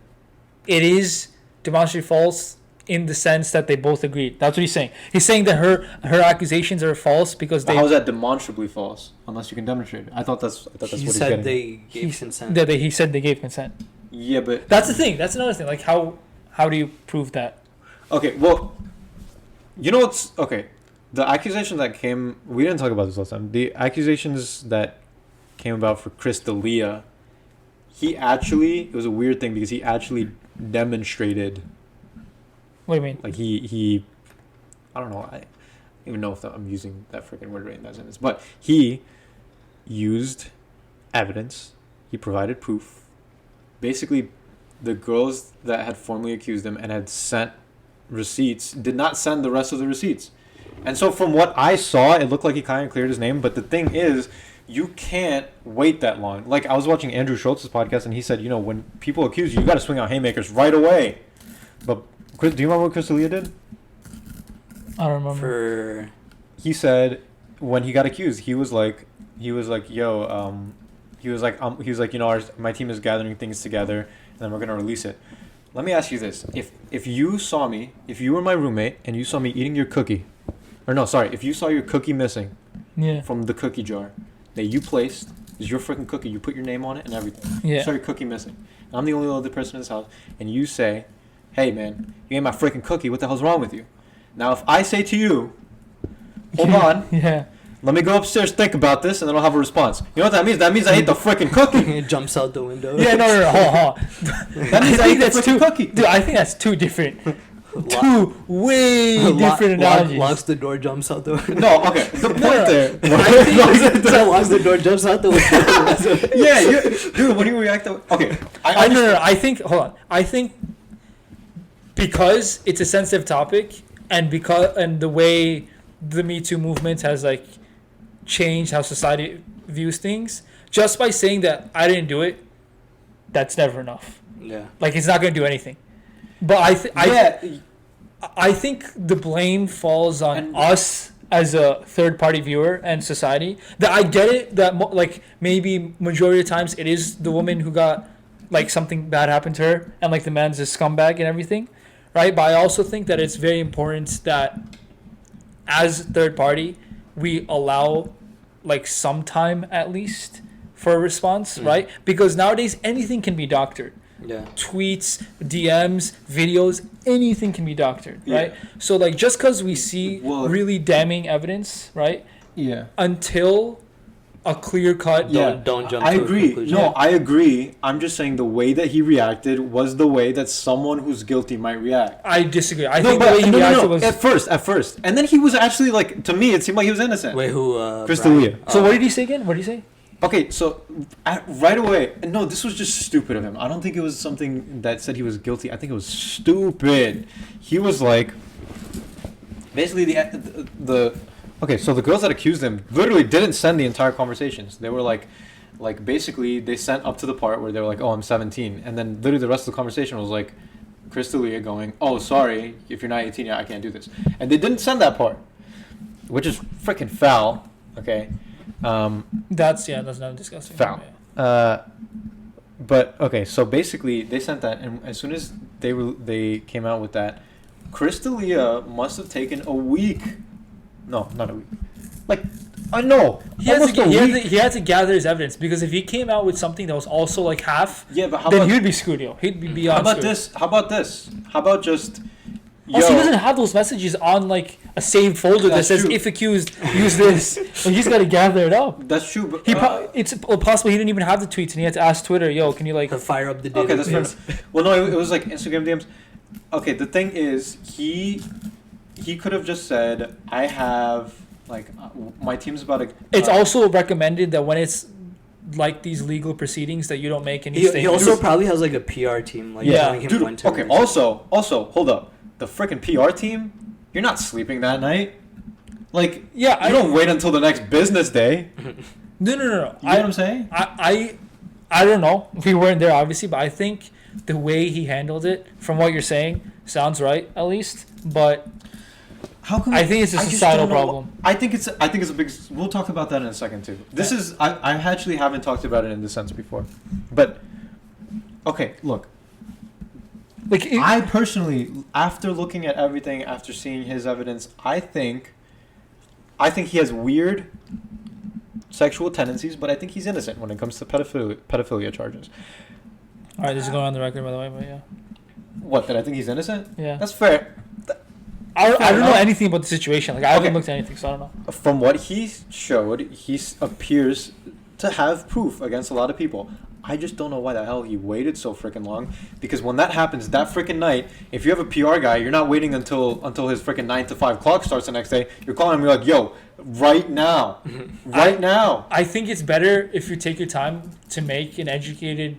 it is demonstrably false in the sense that they both agreed. That's what he's saying. He's saying that her accusations are false because they... How is that demonstrably false? Unless you can demonstrate it. I thought that's what he's getting. They gave consent. He said they gave consent. Yeah, but... That's the thing. That's another thing. Like, how do you prove that? Okay, well... You know what's... Okay. The accusation that came... We didn't talk about this last time. The accusations that came about for Chris D'Elia, he actually... It was a weird thing because he actually demonstrated... What do you mean? Like he I don't know. I don't even know if I'm using that freaking word right in that sentence. But he used evidence. He provided proof. Basically, the girls that had formally accused him and had sent receipts did not send the rest of the receipts. And so from what I saw, it looked like he kind of cleared his name. But the thing is, you can't wait that long. Like, I was watching Andrew Schultz's podcast, and he said, when people accuse you, you got to swing out haymakers right away. But Chris, do you remember what Chris D'Elia did? I don't remember. He said when he got accused, he was like, yo, my team is gathering things together, and then we're gonna release it. Let me ask you this: if you saw me, if you were my roommate, and you saw me eating your cookie, if you saw your cookie missing, from the cookie jar that you placed, is your freaking cookie. You put your name on it and everything. Yeah. You saw your cookie missing. And I'm the only other person in this house, and you say, "Hey man, you ate my freaking cookie. What the hell's wrong with you?" Now, if I say to you, "Hold on, let me go upstairs, think about this, and then I'll have a response." You know what that means? That means I ate the freaking cookie. It jumps out the window. Yeah, no, hold on. That means I ate the freaking cookie. Dude, I think that's two different. Two way different analogies. Locks the door, jumps out the window. No, okay. The point there. Locks the door, jumps out the window. Yeah, dude. When you react, okay. I think. Hold on. I think because it's a sensitive topic, and the way the Me Too movement has like changed how society views things, just by saying that I didn't do it, that's never enough. Yeah. Like, it's not gonna do anything. But I think the blame falls on us as a third party viewer and society. That I get it that like maybe majority of the times it is the woman who got like something bad happened to her, and like the man's a scumbag and everything, right? But I also think that it's very important that as third party we allow like some time at least for a response, right? Because nowadays anything can be doctored. Yeah. Tweets, DMs, videos, anything can be doctored, right? So like just because we see really damning evidence, right? Yeah. Until a clear cut. Don't jump. I to agree. A conclusion. No, I agree. I'm just saying the way that he reacted was the way that someone who's guilty might react. I disagree. I think the way he reacted was at first, and then he was actually like, to me, it seemed like he was innocent. Wait, who? Chris D'Elia. So what did he say again? What did he say? Okay, so right away, no, this was just stupid of him. I don't think it was something that said he was guilty. I think it was stupid. He was like, basically the okay, so the girls that accused him literally didn't send the entire conversations. They were like basically they sent up to the part where they were like, "Oh, I'm 17," and then literally the rest of the conversation was like, Chris D'Elia going, "Oh, sorry, if you're not 18, I can't do this," and they didn't send that part, which is freaking foul. Okay. That's not disgusting. Foul. Yeah. But okay, so basically they sent that, and as soon as they came out with that, Chris D'Elia must have taken a week. No, not a week. Like, I know. He had to gather his evidence, because if he came out with something that was also like half, then he'd be screwed. He'd be beyond. How about this? How about just? Also, he doesn't have those messages on like a saved folder that says, "If accused, use this." Like, he's got to gather it up. That's true. But it's possible he didn't even have the tweets, and he had to ask Twitter, "Yo, can you like fire up the data?" Okay, that's fair. Well, no, it was like Instagram DMs. Okay, the thing is, he could have just said, "I have like my team's about to." It's also recommended that when it's like these legal proceedings that you don't make any statements. He also probably has like a PR team, like telling him when to. Okay. Also, hold up. The freaking PR team, you're not sleeping that night. Like, you don't wait until the next business day. No. You know what I'm saying? I don't know. We weren't there, obviously, but I think the way he handled it, from what you're saying, sounds right, at least. But how come I think it's a societal problem. I think it's a big. We'll talk about that in a second too. This is I actually haven't talked about it in this sense before, but okay, look. Like, I personally, after looking at everything, after seeing his evidence, I think he has weird sexual tendencies, but I think he's innocent when it comes to pedophilia charges. All right, this is going on the record, by the way, but yeah. What, that I think he's innocent? Yeah. That's fair. I don't know anything about the situation. Like, I haven't looked at anything, so I don't know. From what he showed, he appears to have proof against a lot of people. I just don't know why the hell he waited so freaking long. Because when that happens, that freaking night, if you have a PR guy, you're not waiting until his freaking 9 to 5 clock starts the next day. You're calling him, you're like, "Yo, right now. Right now." I think it's better if you take your time to make an educated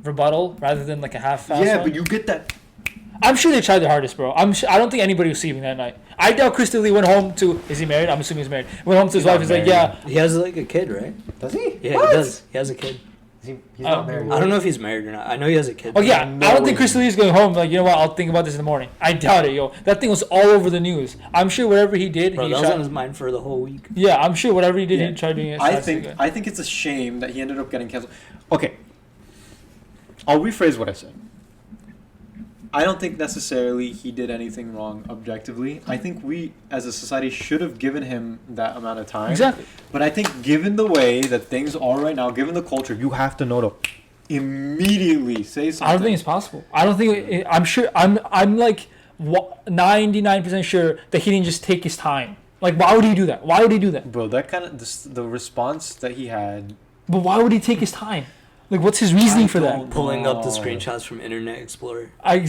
rebuttal rather than like a half-fast one. But you get that. I'm sure they tried their hardest, bro. I don't think anybody was sleeping that night. I doubt Chris D'Elia went home to. Is he married? I'm assuming he's married. Went home to his wife. He's like, yeah. He has like a kid, right? Does he? Yeah, What? he does. He has a kid. He's not married. I don't know if he's married or not. I know he has a kid. Oh yeah, No I don't way. think Chris D'Elia's going home. Like, you know what? I'll think about this in the morning. I doubt it, yo. That thing was all over the news. I'm sure whatever he did, Bro, he that was tried. on his mind for the whole week. Yeah, I'm sure whatever he did, Yeah. he tried doing it. I think it's a shame that he ended up getting canceled. Okay, I'll rephrase what I said. I don't think necessarily he did anything wrong objectively. I think we, as a society, should have given him that amount of time. Exactly. But I think given the way that things are right now, given the culture, you have to know to immediately say something. I don't think it's possible. I don't think. I'm sure. I'm like 99% sure that he didn't just take his time. Like, why would he do that? Why would he do that? Bro, that kind of the response that he had. But why would he take his time? Like, what's his reasoning for that? Pulling up the Oh. screenshots from Internet Explorer. I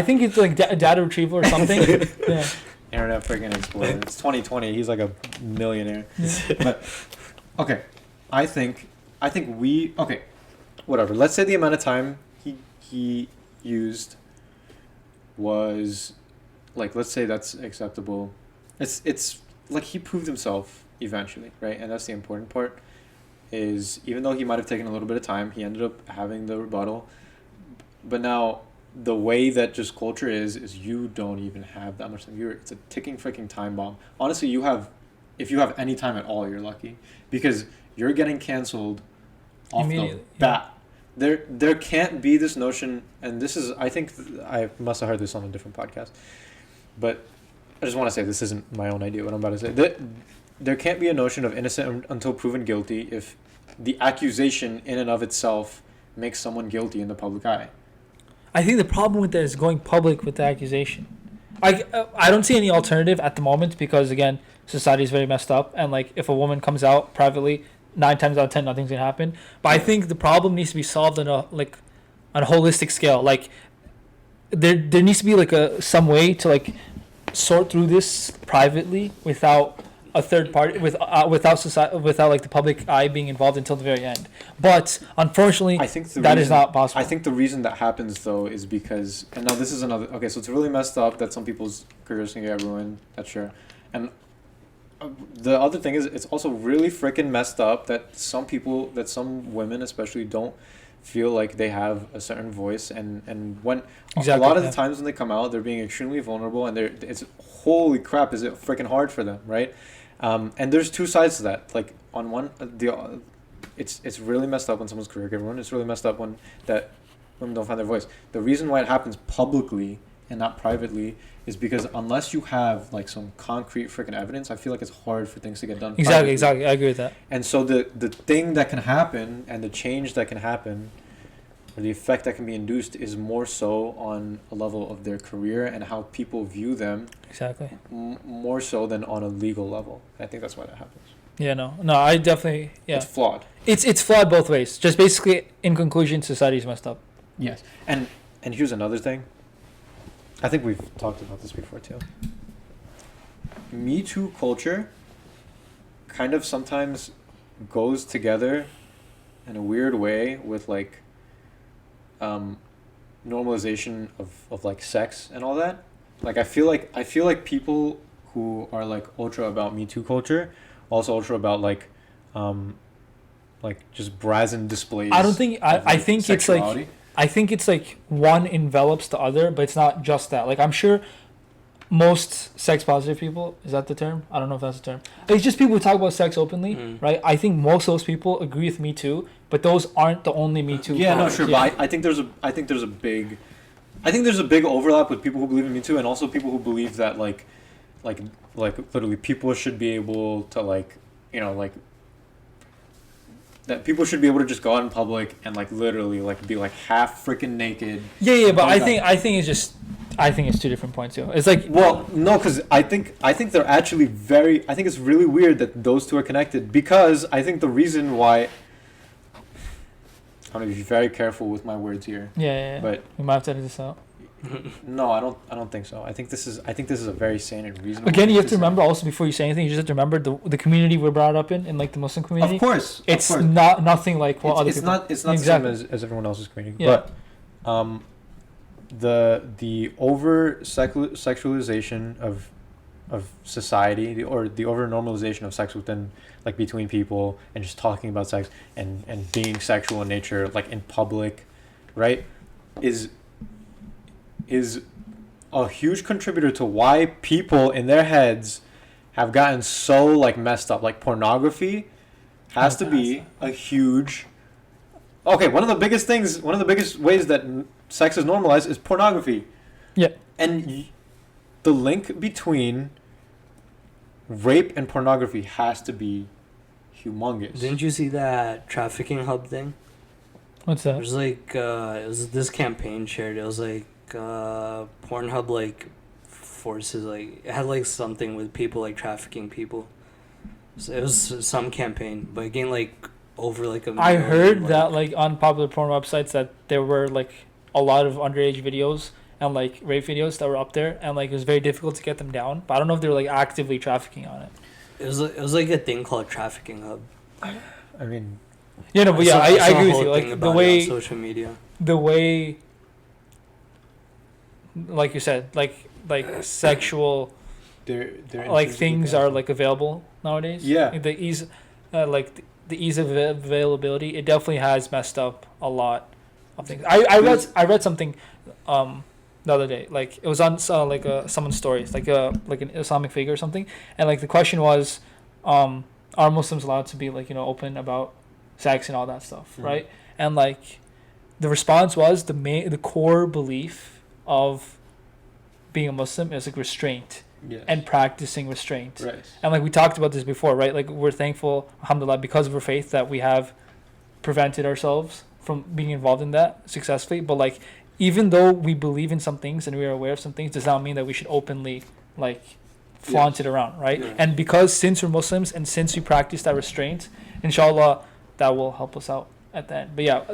think it's like data retrieval or something. Yeah. Internet freaking explorer. It's 2020. He's like a millionaire. But okay, I think we okay, whatever. Let's say the amount of time he used was like, let's say that's acceptable. It's like he proved himself eventually, right? And that's the important part. Is even though he might have taken a little bit of time, he ended up having the rebuttal. But now the way that just culture is you don't even have that much time. It's a ticking freaking time bomb. Honestly, if you have any time at all, you're lucky because you're getting canceled off the Immediately, bat. There can't be this notion, and this is, I think I must have heard this on a different podcast, but I just want to say this isn't my own idea. What I'm about to say, there can't be a notion of innocent until proven guilty if the accusation in and of itself makes someone guilty in the public eye. I think the problem with that is going public with the accusation. I don't see any alternative at the moment because, again, society is very messed up. And, like, if a woman comes out privately, 9 times out of 10, nothing's going to happen. But I think the problem needs to be solved on a holistic scale. Like, there needs to be, like, some way to, like, sort through this privately without a third party, without society, without like the public eye being involved until the very end. But unfortunately, I think that is not possible. I think the reason that happens though is because, and now this is another. Okay, so it's really messed up that some people's careers can get ruined. That's sure, and the other thing is it's also really freaking messed up that some women especially don't feel like they have a certain voice, and when Exactly, a lot of yeah. the times when they come out, they're being extremely vulnerable, and it's holy crap, is it freaking hard for them, right? And there's two sides to that. Like on one, it's really messed up when someone's career gets ruined. It's really messed up when women don't find their voice. The reason why it happens publicly and not privately is because unless you have like some concrete freaking evidence, I feel like it's hard for things to get done. Exactly. privately. I agree with that. And so the thing that can happen and the change that can happen, or the effect that can be induced, is more so on a level of their career and how people view them. Exactly. More so than on a legal level. I think that's why that happens. Yeah. No. I definitely. Yeah. It's flawed. It's flawed both ways. Just basically, in conclusion, society's messed up. Yes. And here's another thing. I think we've talked about this before too. Me Too culture kind of sometimes goes together in a weird way with like normalization of like sex and all that. Like I feel like people who are like ultra about Me Too culture also ultra about like just brazen displays. I don't think of, I think it's like sexuality. I think it's like one envelops the other, but it's not just that. Like I'm sure most sex positive people, is that the term? I don't know if that's the term. It's just people who talk about sex openly, right? I think most of those people agree with Me Too, but those aren't the only Me Too. Yeah, no, followers. sure, Yeah. but I think there's a big overlap with people who believe in Me Too and also people who believe that like literally people should be able to like, you know, like that people should be able to just go out in public and like literally like be like half freaking naked. Yeah, but I Okay. think it's two different points. Yo, it's like Well, no, because I think they're actually I think it's really weird that those two are connected because I think the reason why. I'm gonna be very careful with my words here. yeah. But We might have to edit this out. no, I don't think so. I think this is a very sane and reasonable. Again, you thing have to remember also before you say anything, you just have to remember the community we're brought up in like the Muslim community. Of course, It's of course. not nothing like what other it's people. not the Exactly. same as everyone else's community. Yeah. But the over sexualization of society, the over normalization of sex within, like, between people, and just talking about sex and being sexual in nature, like, in public, right, is a huge contributor to why people in their heads have gotten so, like, messed up. Like, pornography has to be a huge... Okay, one of the biggest ways that sex is normalized is pornography. Yeah. And the link between rape and pornography has to be humongous. Didn't you see that trafficking hub thing? What's that? It was like it was this campaign shared. It was like Pornhub like forces, like it had like something with people like trafficking people. So it was some campaign, but again, like over like a. I heard that like on popular porn websites that there were like a lot of underage videos and like rape videos that were up there, and like it was very difficult to get them down. But I don't know if they were like actively trafficking on it. It was like a thing called trafficking hub. I mean, Yeah, no, but yeah, I agree with you. Like Like the way social media, like you said, like sexual, they're like things are like available nowadays. Yeah. Like, the ease, like the ease of availability, it definitely has messed up a lot of things. I read something, the other day. Like it was on like someone's stories, like an Islamic figure or something, and like the question was, are Muslims allowed to be like open about sex and all that stuff, right? And like the response was the core belief of being a Muslim is like restraint. Yes. And practicing restraint. Right. And like we talked about this before, right? Like we're thankful, alhamdulillah, because of our faith that we have prevented ourselves from being involved in that successfully. But like even though we believe in some things and we are aware of some things, does not mean that we should openly like flaunt it around, right? Yeah. And because since we're Muslims and since we practice that restraint, inshallah, that will help us out at the end. But yeah.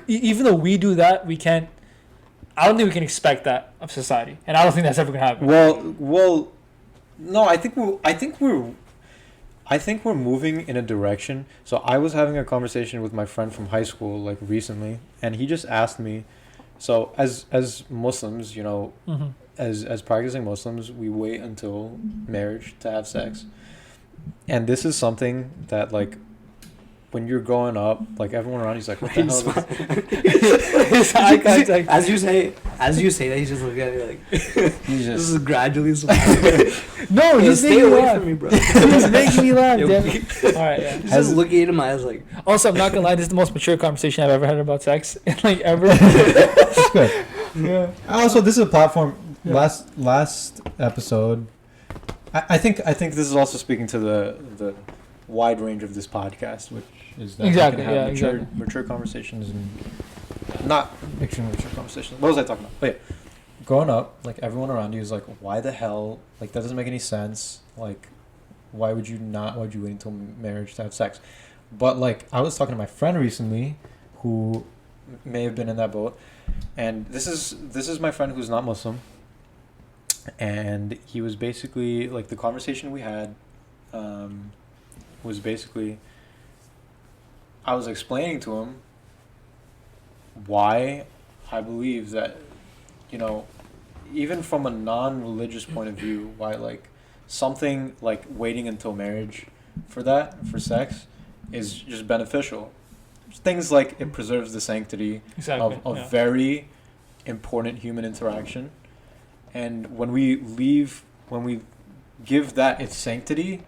Even though we do that, I don't think we can expect that of society, and I don't think that's ever gonna happen. Well, no, I think we're moving in a direction. So I was having a conversation with my friend from high school like recently, and he just asked me, so as Muslims, Mm-hmm. as practicing Muslims, we wait until marriage to have sex, and this is something that like. When you're growing up, like everyone around you's like, what the hell? His eye contact. As you say that, he's just looking at me like, this is gradually. No, he's stay making me away laugh. from me, bro. He's making me laugh. Yo, Damn it. All right, yeah. He's just looking into my eyes like. Also, I'm not gonna lie. This is the most mature conversation I've ever had about sex, like ever. That's good. Yeah. Also, this is a platform. Yeah. Last episode, I think this is also speaking to the wide range of this podcast, which is that Exactly, we can have yeah, mature conversations and not extremely mature conversations. What was I talking about? Wait, growing up, like everyone around you is like, why the hell? Like that doesn't make any sense. Like, why would you wait until marriage to have sex? But like, I was talking to my friend recently, who may have been in that boat, and this is my friend who's not Muslim, and he was basically like the conversation we had. Was basically I was explaining to him why I believe that, even from a non-religious point of view, why like something like waiting until marriage for sex is just beneficial. Things like it preserves the sanctity of very important human interaction, and when we give that its sanctity,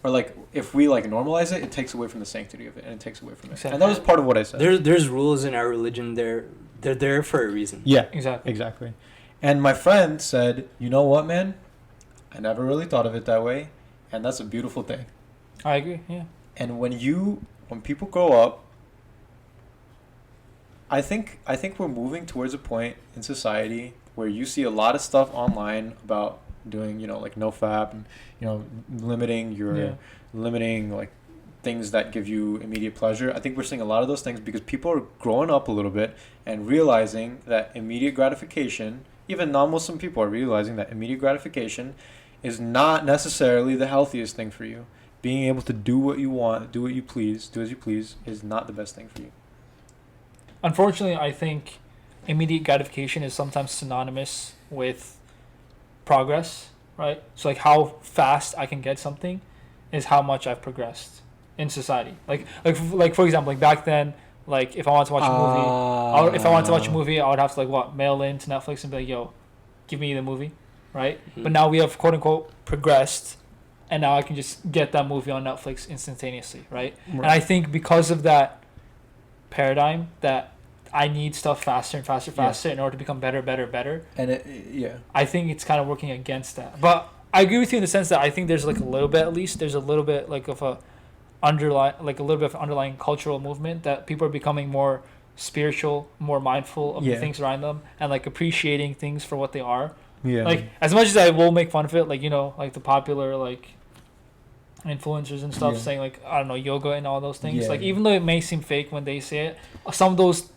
or like if we like normalize it, it takes away from the sanctity of it, and it takes away from it. Exactly. And that was part of what I said. There's rules in our religion. They're there for a reason. Yeah, exactly. And my friend said, "You know what, man? I never really thought of it that way, and that's a beautiful thing." I agree. Yeah. And when people grow up, I think we're moving towards a point in society where you see a lot of stuff online about doing, like nofap and, limiting like things that give you immediate pleasure. I think we're seeing a lot of those things because people are growing up a little bit and realizing that immediate gratification, even non-Muslim people are realizing that immediate gratification is not necessarily the healthiest thing for you. Being able to do what you want, do as you please is not the best thing for you. Unfortunately, I think immediate gratification is sometimes synonymous with progress, right? So like how fast I can get something is how much I've progressed in society. Like for example, like back then, like if I wanted to watch a movie, if I wanted to watch a movie, I would have to like mail in to Netflix and be like, yo, give me the movie, right? Mm-hmm. But now we have quote unquote progressed, and now I can just get that movie on Netflix instantaneously, right? And I think because of that paradigm that I need stuff faster and faster in order to become better. And I think it's kind of working against that. But I agree with you in the sense that I think there's like a little bit, at least there's a little bit like of a underlying cultural movement that people are becoming more spiritual, more mindful of the things around them, and like appreciating things for what they are. Yeah. Like as much as I will make fun of it, like like the popular like influencers and stuff saying like I don't know, yoga and all those things. Like even though it may seem fake when they say it, some of those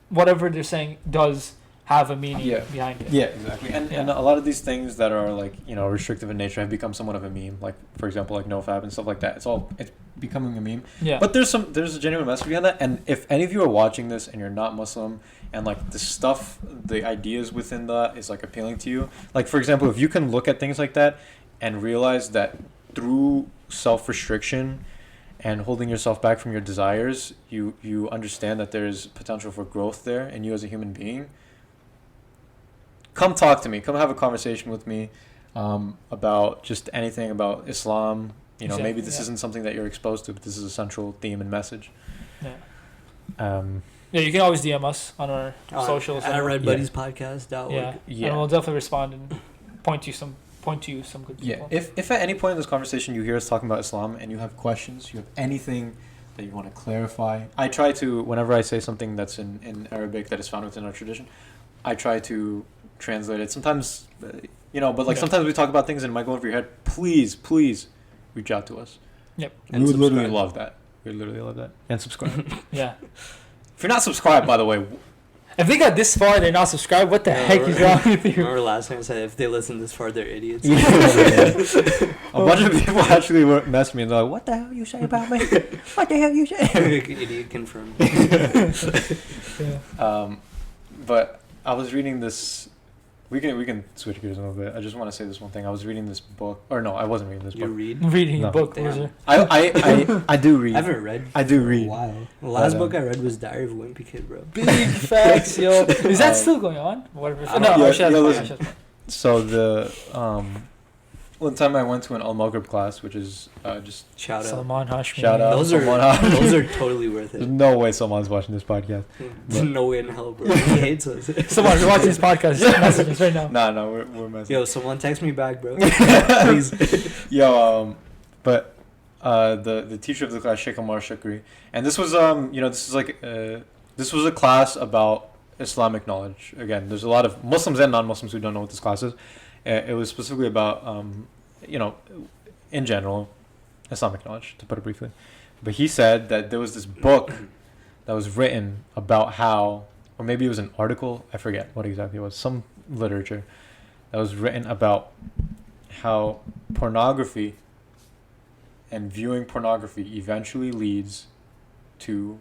whatever they're saying does have a meaning behind it. Yeah, exactly. And a lot of these things that are like, restrictive in nature have become somewhat of a meme. Like for example, like NoFap and stuff like that. It's becoming a meme. Yeah. But there's a genuine message behind that. And if any of you are watching this and you're not Muslim and like the ideas within that is like appealing to you, like for example, if you can look at things like that and realize that through self-restriction and holding yourself back from your desires, you understand that there's potential for growth there in you as a human being. Come talk to me. Come have a conversation with me about just anything about Islam. Maybe this isn't something that you're exposed to, but this is a central theme and message. Yeah. You can always DM us on our socials at Redbuddies Podcast. Yeah. And we'll definitely respond and point you some good people. Yeah. If at any point in this conversation you hear us talking about Islam and you have questions, you have anything that you want to clarify, I try to, whenever I say something that's in Arabic that is found within our tradition, I try to translate it. Sometimes, but sometimes we talk about things and it might go over your head. Please reach out to us. Yep. And we would literally love that. We would literally love that. And subscribe. Yeah. If you're not subscribed, by the way. If they got this far and they're not subscribed, what the heck is wrong with you? Remember last time I said if they listen this far, they're idiots. A bunch of people actually messaged me and they're like, what the hell you say about me? What the hell you say? Idiot confirmed. But I was reading this. We can switch gears a little bit. I just want to say this one thing. I was reading this book, or no, I wasn't reading this book. You read? Reading No. a book. Damn. I do read. I haven't read. I do read. Wow. The last book I read was Diary of a Wimpy Kid, bro. Big facts, yo. Is that still going on? Whatever. So one time I went to an Al-Maghrib class, which is just shout out. Salman Hashmi. Shout out. Those are totally worth There's it. no way someone's watching this podcast. There's no way in hell, bro. He hates us. Someone who's watching this podcast, message us right now. No, we're messing. Yo, someone text me back, bro. Please. Yo, but the teacher of the class, Sheikh Umar Shakri, and this was this was a class about Islamic knowledge. Again, there's a lot of Muslims and non-Muslims who don't know what this class is. It was specifically about in general, Islamic knowledge, to put it briefly. But he said that there was this book that was written about how, or maybe it was an article, I forget what exactly it was, some literature that was written about how pornography and viewing pornography eventually leads to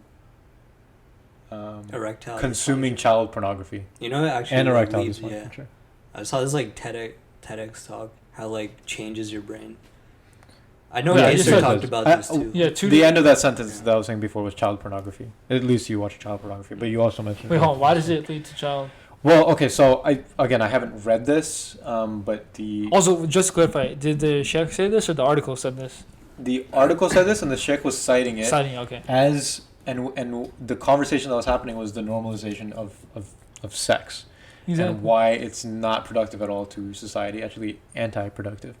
erectile consuming child pornography. You know, actually, and erectile leads, dysfunction. I saw this like TEDx talk, how like changes your brain. I know Yeah, Acer talked about this too. Yeah, The end of that sentence that I was saying before was child pornography. At least you watch child pornography, but you also mentioned. Wait, hold on. Why does it lead to child? Well, okay, so I haven't read this, but the Also, just to clarify, did the sheikh say this or the article said this? the article said this, and the sheikh was citing it Okay. as and the conversation that was happening was the normalization of sex. Exactly. And why it's not productive at all to society, actually anti-productive.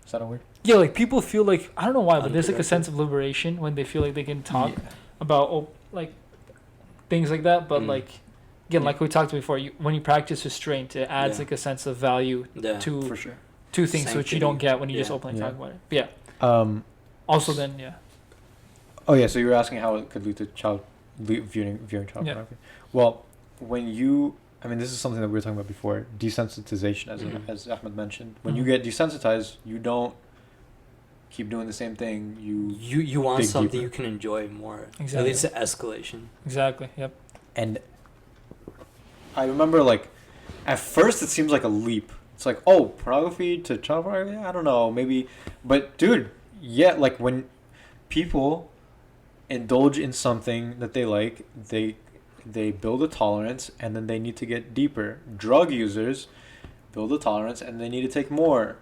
Is that a word? Yeah, like people feel like, I don't know why, but there's like a sense of liberation when they feel like they can talk about like things like that. But like, again, like we talked before, when you practice restraint, it adds like a sense of value to for sure. to things which you don't get when you just openly talk about it. But yeah. Also then, Oh yeah, so you were asking how it could lead to viewing child pornography. Well, when you, I mean, this is something that we were talking about before, desensitization, as Ahmed mentioned. When you get desensitized, you don't keep doing the same thing. You want something deeper. you can enjoy more. Exactly. It leads to escalation. exactly. Yep. And I remember like, at first it seems like a leap. It's like, oh, pornography to child pornography? I don't know, maybe. But dude, yeah, like when people indulge in something that they like, they build a tolerance, and then they need to get deeper. Drug users build a tolerance, and they need to take more.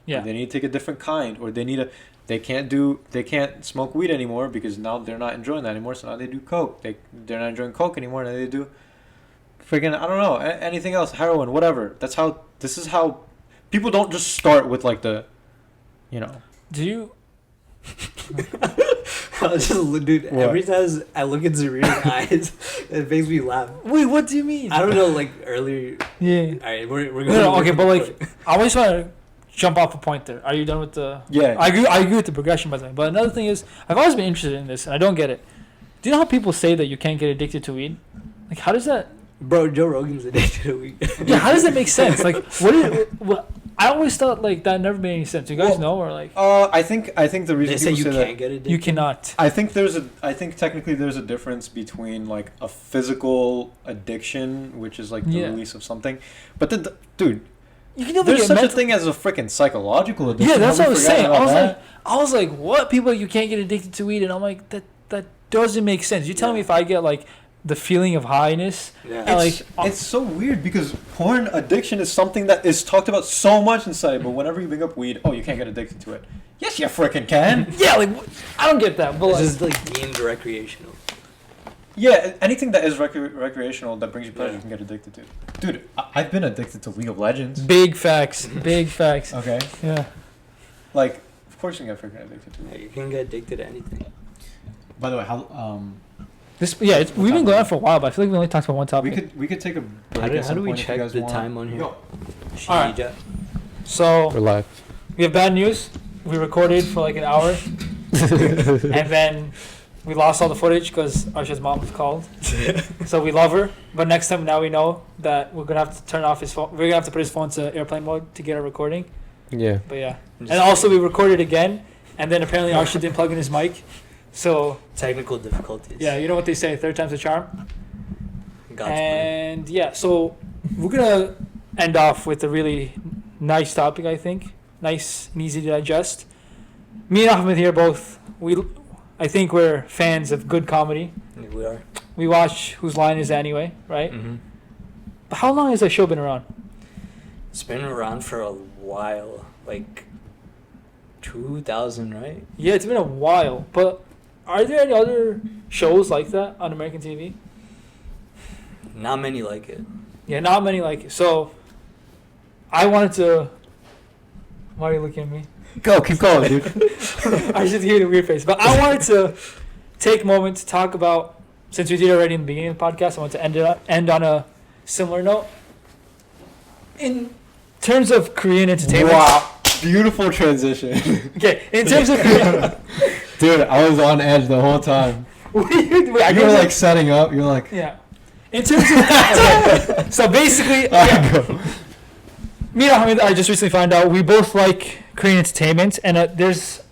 Yeah. Or they need to take a different kind, or they can't smoke weed anymore because now they're not enjoying that anymore. So now they do coke. They're not enjoying coke anymore. Now they do freaking, I don't know, anything else, heroin, whatever. This is how people don't just start with like the, you know. Do you? Dude, What? every time I look at Zarir's eyes, it makes me laugh. Wait, what do you mean? I don't know, like earlier. Yeah. Alright, we're going. No, okay, but like, I always want to jump off a point there. Are you done with the? Yeah. I agree with the progression, by the way. But another thing is, I've always been interested in this, and I don't get it. Do you know how people say that you can't get addicted to weed? Like, how does that? Bro, Joe Rogan's addicted to weed. Yeah, how does that make sense? Like, what? I always thought like that never made any sense. You guys know, or like? I think the reason They say people you say can't get addicted. You cannot. I think technically there's a difference between like a physical addiction, which is like the Yeah. release of something, but dude, You can never there's get such a mental. thing as a freaking psychological addiction. Yeah, that's Have what I we was saying. forgotten about I was like, what? People, you can't get addicted to weed, and I'm like, that doesn't make sense. You tell me if I get like the feeling of highness, Yeah. and, like, It's so weird because porn addiction is something that is talked about so much inside, but whenever you bring up weed, oh, you can't get addicted to it. Yes, you freaking can. yeah, like I don't get that. But It's like, just like deemed recreational. Yeah, anything that is recreational that brings you pleasure, Yeah. you can get addicted to. Dude, I've been addicted to League of Legends. big facts, big facts. Okay, Yeah. like of course you can get freaking addicted to Yeah, it. you can get addicted to anything. By the way, how We've been going on for a while, but I feel like we only talked about one topic. we could take a break. How at some do we point if you check guys the want. time on here? Yo. Alright. Shija. So live. we have bad news. We recorded for like an hour, and then we lost all the footage because Arsha's mom was called. So we love her, but next time now we know that we're gonna have to turn off his phone. We're gonna have to put his phone to airplane mode to get our recording. Yeah. But yeah, and also we recorded again, and then apparently Arsha didn't plug in his mic. So Technical difficulties. yeah, you know what they say, third time's a charm. God's plan. And yeah, so we're gonna end off with a really nice topic, I think. Nice and easy to digest. Me and Ahmed here both. I think we're fans of good comedy. Yeah, we are. We watch Whose Line Is It Anyway, right? Mm-hmm. But how long has that show been around? It's been around for a while, like 2000, right? Yeah, it's been a while. But are there any other shows like that on American TV? Not many like it. Yeah, not many like it. So I wanted to. Why are you looking at me? Go, keep going, dude. I should hear the weird face. But I wanted to take a moment to talk about, since we did already in the beginning of the podcast, I want to end on a similar note. In terms of Korean entertainment. Wow, beautiful transition. Okay, in terms of Korean. Dude, I was on edge the whole time. Wait, You were like setting up. You're like, yeah. In terms of. So basically. Me and Ahmed, I just recently found out we both like Korean entertainment, and there's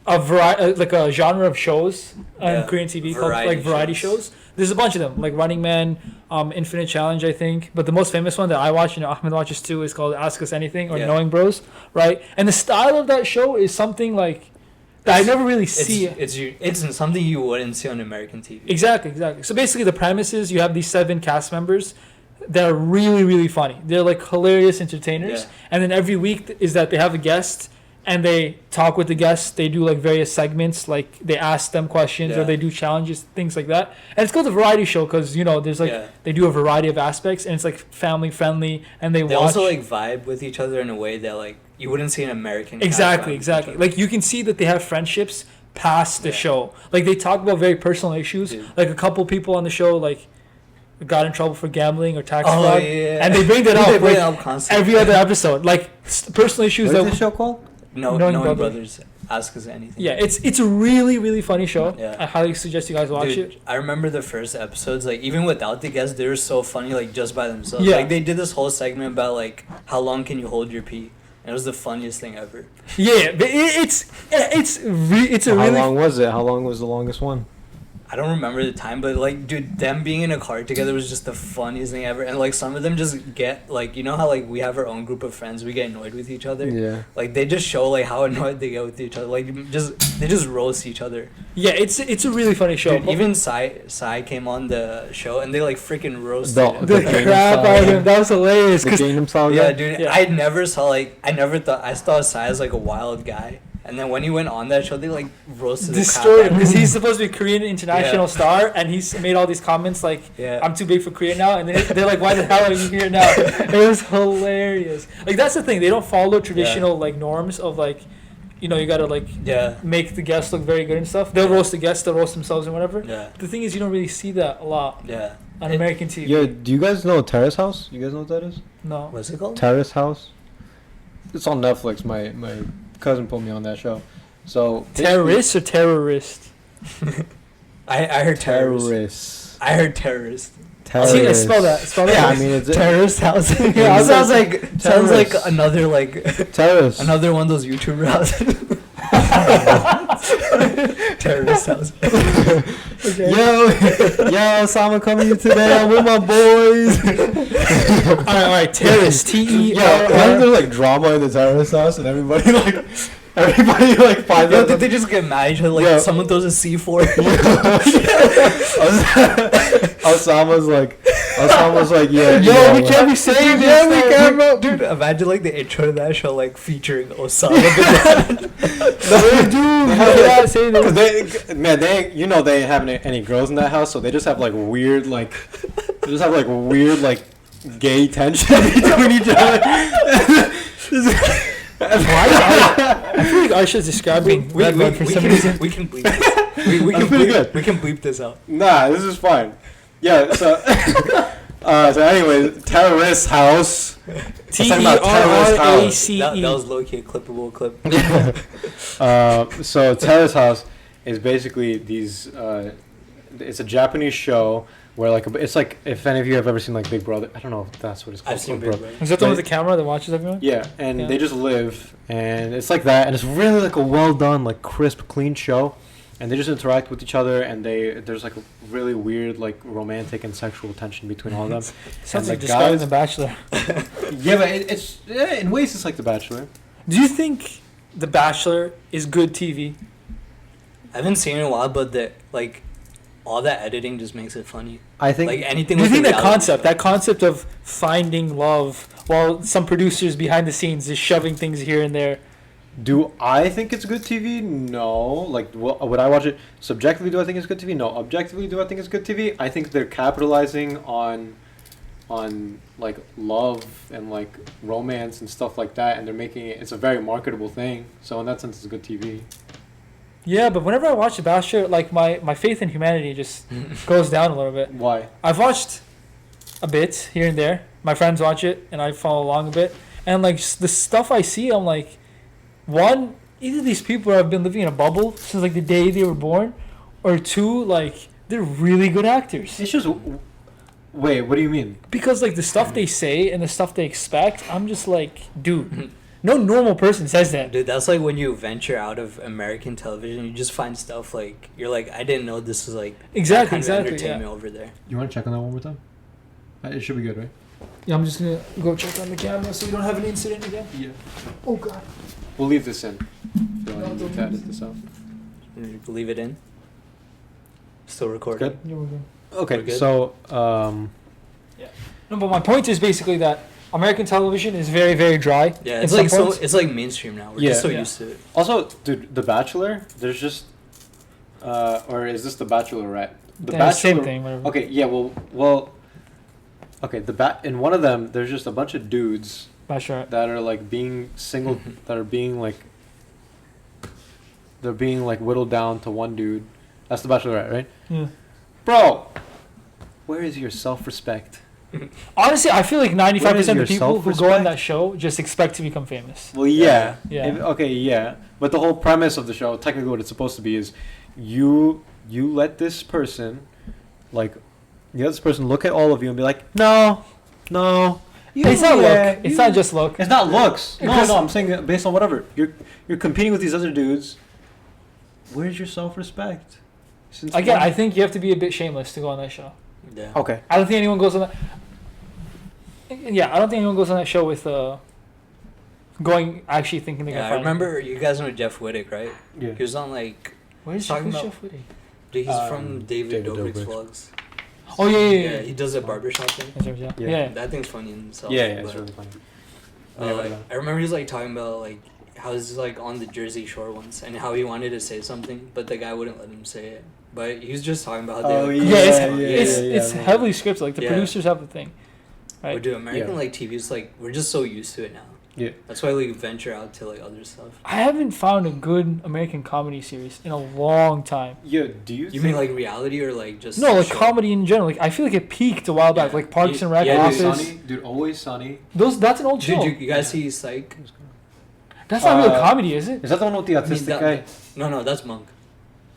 a variety, like a genre of shows on Yeah, Korean TV called variety like variety shows. There's a bunch of them, like Running Man, Infinite Challenge, I think. But the most famous one that I watch and Ahmed watches too is called Ask Us Anything or Yeah. Knowing Bros, right? And the style of that show is something like that I never really see. It's something you wouldn't see on American TV. Exactly. So basically, the premise is you have these 7 cast members that are really, really funny. They're like hilarious entertainers. Yeah. And then every week is that they have a guest and they talk with the guest. They do like various segments, like they ask them questions or Yeah. they do challenges, things like that. And it's called a variety show because, you know, there's like, Yeah. they do a variety of aspects and it's like family friendly and they They watch. also like vibe with each other in a way that like you wouldn't see an American. cast vibe Exactly. with each other. Like you can see that they have friendships past the Yeah. show. Like they talk about very personal issues. Dude. Like a couple people on the show, like, got in trouble for gambling or tax Oh fraud. yeah. And they bring that They up bring like, it up constantly. every other episode, like personal issues What's that. the show called? No, Knowing knowing Brothers. brothers. Ask us anything. Yeah, it's a really really funny show. Yeah. I highly suggest you guys watch Dude, it. I remember the first episodes, like even without the guests, they were so funny, like just by themselves. Yeah. Like they did this whole segment about like how long can you hold your pee, and it was the funniest thing ever. Yeah, but it's a how really. long was it? How long was the longest one? I don't remember the time, but like, dude, them being in a car together was just the funniest thing ever. And like, some of them just get like, you know how like we have our own group of friends, we get annoyed with each other. Yeah. Like they just show like how annoyed they get with each other. Like they just roast each other. Yeah, it's a really funny show. Dude, even Sai came on the show and they like freaking roasted The him. The Gangnam crap out of Style. him. That was hilarious. The 'Cause Gangnam Style. Yeah, guy? dude. Yeah. I never thought I saw Sai as like a wild guy. And then when he went on that show, they like roasted destroyed the him crap because out he's supposed to be a Korean international Yeah. star, and he's made all these comments like, Yeah. "I'm too big for Korea now," and they're like, "Why the hell are you here now?" It was hilarious. Like that's the thing; they don't follow traditional like norms of like, you know, you gotta like Yeah. make the guests look very good and stuff. They'll roast the guests, they'll roast themselves and whatever. Yeah. The thing is, you don't really see that a lot Yeah. on It- American TV. Yeah. Do you guys know Terrace House? You guys know what that is? No. What's it called? Terrace House. It's on Netflix. My cousin put me on that show. So Terrorist or terrorist? I heard terrorist. terrorist. I heard terrorist. Terrorist. Spell that. Spell that. Yeah, I mean it's Terrorist house. Yeah, I was sounds like Terrorist. another like terrorist. another one of those YouTuber houses. Terrorist house. Okay. Yo, Osama coming in today. I'm with my boys. All right. Terrorist. T E Yeah, R imagine R. there's like drama in the terrorist house and everybody like finds Yo, out. did they just get mad at each other? Like Yeah. someone throws a C4. Osama's like, yeah. Yo, we can't be saying this. Yeah, we can, bro. Dude, imagine like the intro to that show like featuring Osama bin Laden. Yeah, say Cause that. they ain't having any girls in that house, so they just have like weird gay tension between each other. I feel like Arsha's describing Redbud for some reason. We can bleep this. We can That's pretty bleep, good. we can bleep this out. Nah, this is fine. Yeah, so so anyway, terrorist house. T E talking about R terrorist R A house. C That E. was low key a clippable clip. So terrace house is basically these. It's a Japanese show where like it's like if any of you have ever seen like Big Brother. I don't know if that's what it's called. I've seen Big Big Brother. Is that the one with the camera that watches everyone? Yeah, and Yeah. they just live, and it's like that, and it's really like a well done, like crisp, clean show, and they just interact with each other, and there's like a really weird, like romantic and sexual tension between all of them. Sounds And like the describing guys- The Bachelor. Yeah, but it's in ways it's like The Bachelor. Do you think The Bachelor is good TV? I haven't seen it in a while, but the like all that editing just makes it funny. I think Like anything. Do you with think the that reality concept of finding love while some producers behind the scenes is shoving things here and there? Do I think it's good TV? No. Like, would I watch it subjectively? Do I think it's good TV? No. Objectively, do I think it's good TV? I think they're capitalizing on like love and like romance and stuff like that, and they're making it's a very marketable thing. So in that sense, it's good TV. Yeah, but whenever I watch The Bachelor, like my faith in humanity just goes down a little bit. Why? I've watched a bit here and there. My friends watch it, and I follow along a bit. And like the stuff I see, I'm like, one, either these people have been living in a bubble since like the day they were born, or two, like they're really good actors. It's just. Wait, what do you mean? Because like the stuff they say and the stuff they expect, I'm just like, dude, no normal person says that. Dude, that's like when you venture out of American television, you just find stuff like you're like, I didn't know this was like Exactly, that kind of exactly, entertainment over there. You want to check on that one more time? It should be good, right? Yeah, I'm just gonna go check on the camera so we don't have an incident again. Yeah. Oh god. We'll leave this in. So I No, need don't to edit this out. Leave it in. Still recording. Good. Yeah, we're good. Okay, We're good? so No, but my point is basically that American television is very, very dry. Yeah, in it's some like so. points. It's like mainstream now. We're Yeah. just so Yeah. used to it. also, dude, The Bachelor. There's just, or is this The Bachelorette? The Yeah, same thing. Whatever. Okay, yeah, well. Okay, in one of them, there's just a bunch of dudes Bachelorette. that are like being single, that are being like. They're being like whittled down to one dude. That's The Bachelorette, right? Yeah. Bro, where is your self-respect? Honestly, I feel like 95% of your the people who go on self-respect? that show just expect to become famous. Well, yeah. Yeah. Okay, yeah. But the whole premise of the show, technically what it's supposed to be is you let this person, like, you let this person look at all of you and be like, no. It's not look. It's not just look. It's not looks. No, Because- I'm saying that based on whatever. You're competing with these other dudes. Where's your self-respect? Since Again, when? I think you have to be a bit shameless to go on that show. Yeah. Okay. I don't think anyone goes on that. Yeah, I don't think anyone goes on that show with going actually thinking they're Yeah, gonna I find remember you guys know Jeff Wittick, right? Yeah. He was on like Where's talking Jeff about- Whitty? dude, he's from David David Dobrik's Dobrik's. vlogs. Oh yeah, Yeah, he does a barbershop thing. yeah. Yeah. Yeah. That thing's funny in itself. Yeah, it's but, really funny. I remember he was like talking about like how he's like on the Jersey Shore once and how he wanted to say something, but the guy wouldn't let him say it. But he was just talking about how they Oh, like, Yeah, Yeah, it's man. heavily scripted. Like the Yeah. producers have the thing. But Right. dude, American Yeah. like TV is like we're just so used to it now. Yeah. That's why we venture out to like other stuff. I haven't found a good American comedy series in a long time. Yeah, do you You think mean like reality or like just No, like show? comedy in general. Like I feel like it peaked a while back. Yeah. Like Parks and Rec, Yeah, Always Office. Sunny? Dude, Always Sunny. That's an old show. Dude, you guys see Psych? That's not real Uh, comedy, is it? Is that the one with the I mean, autistic guy? No, that's Monk.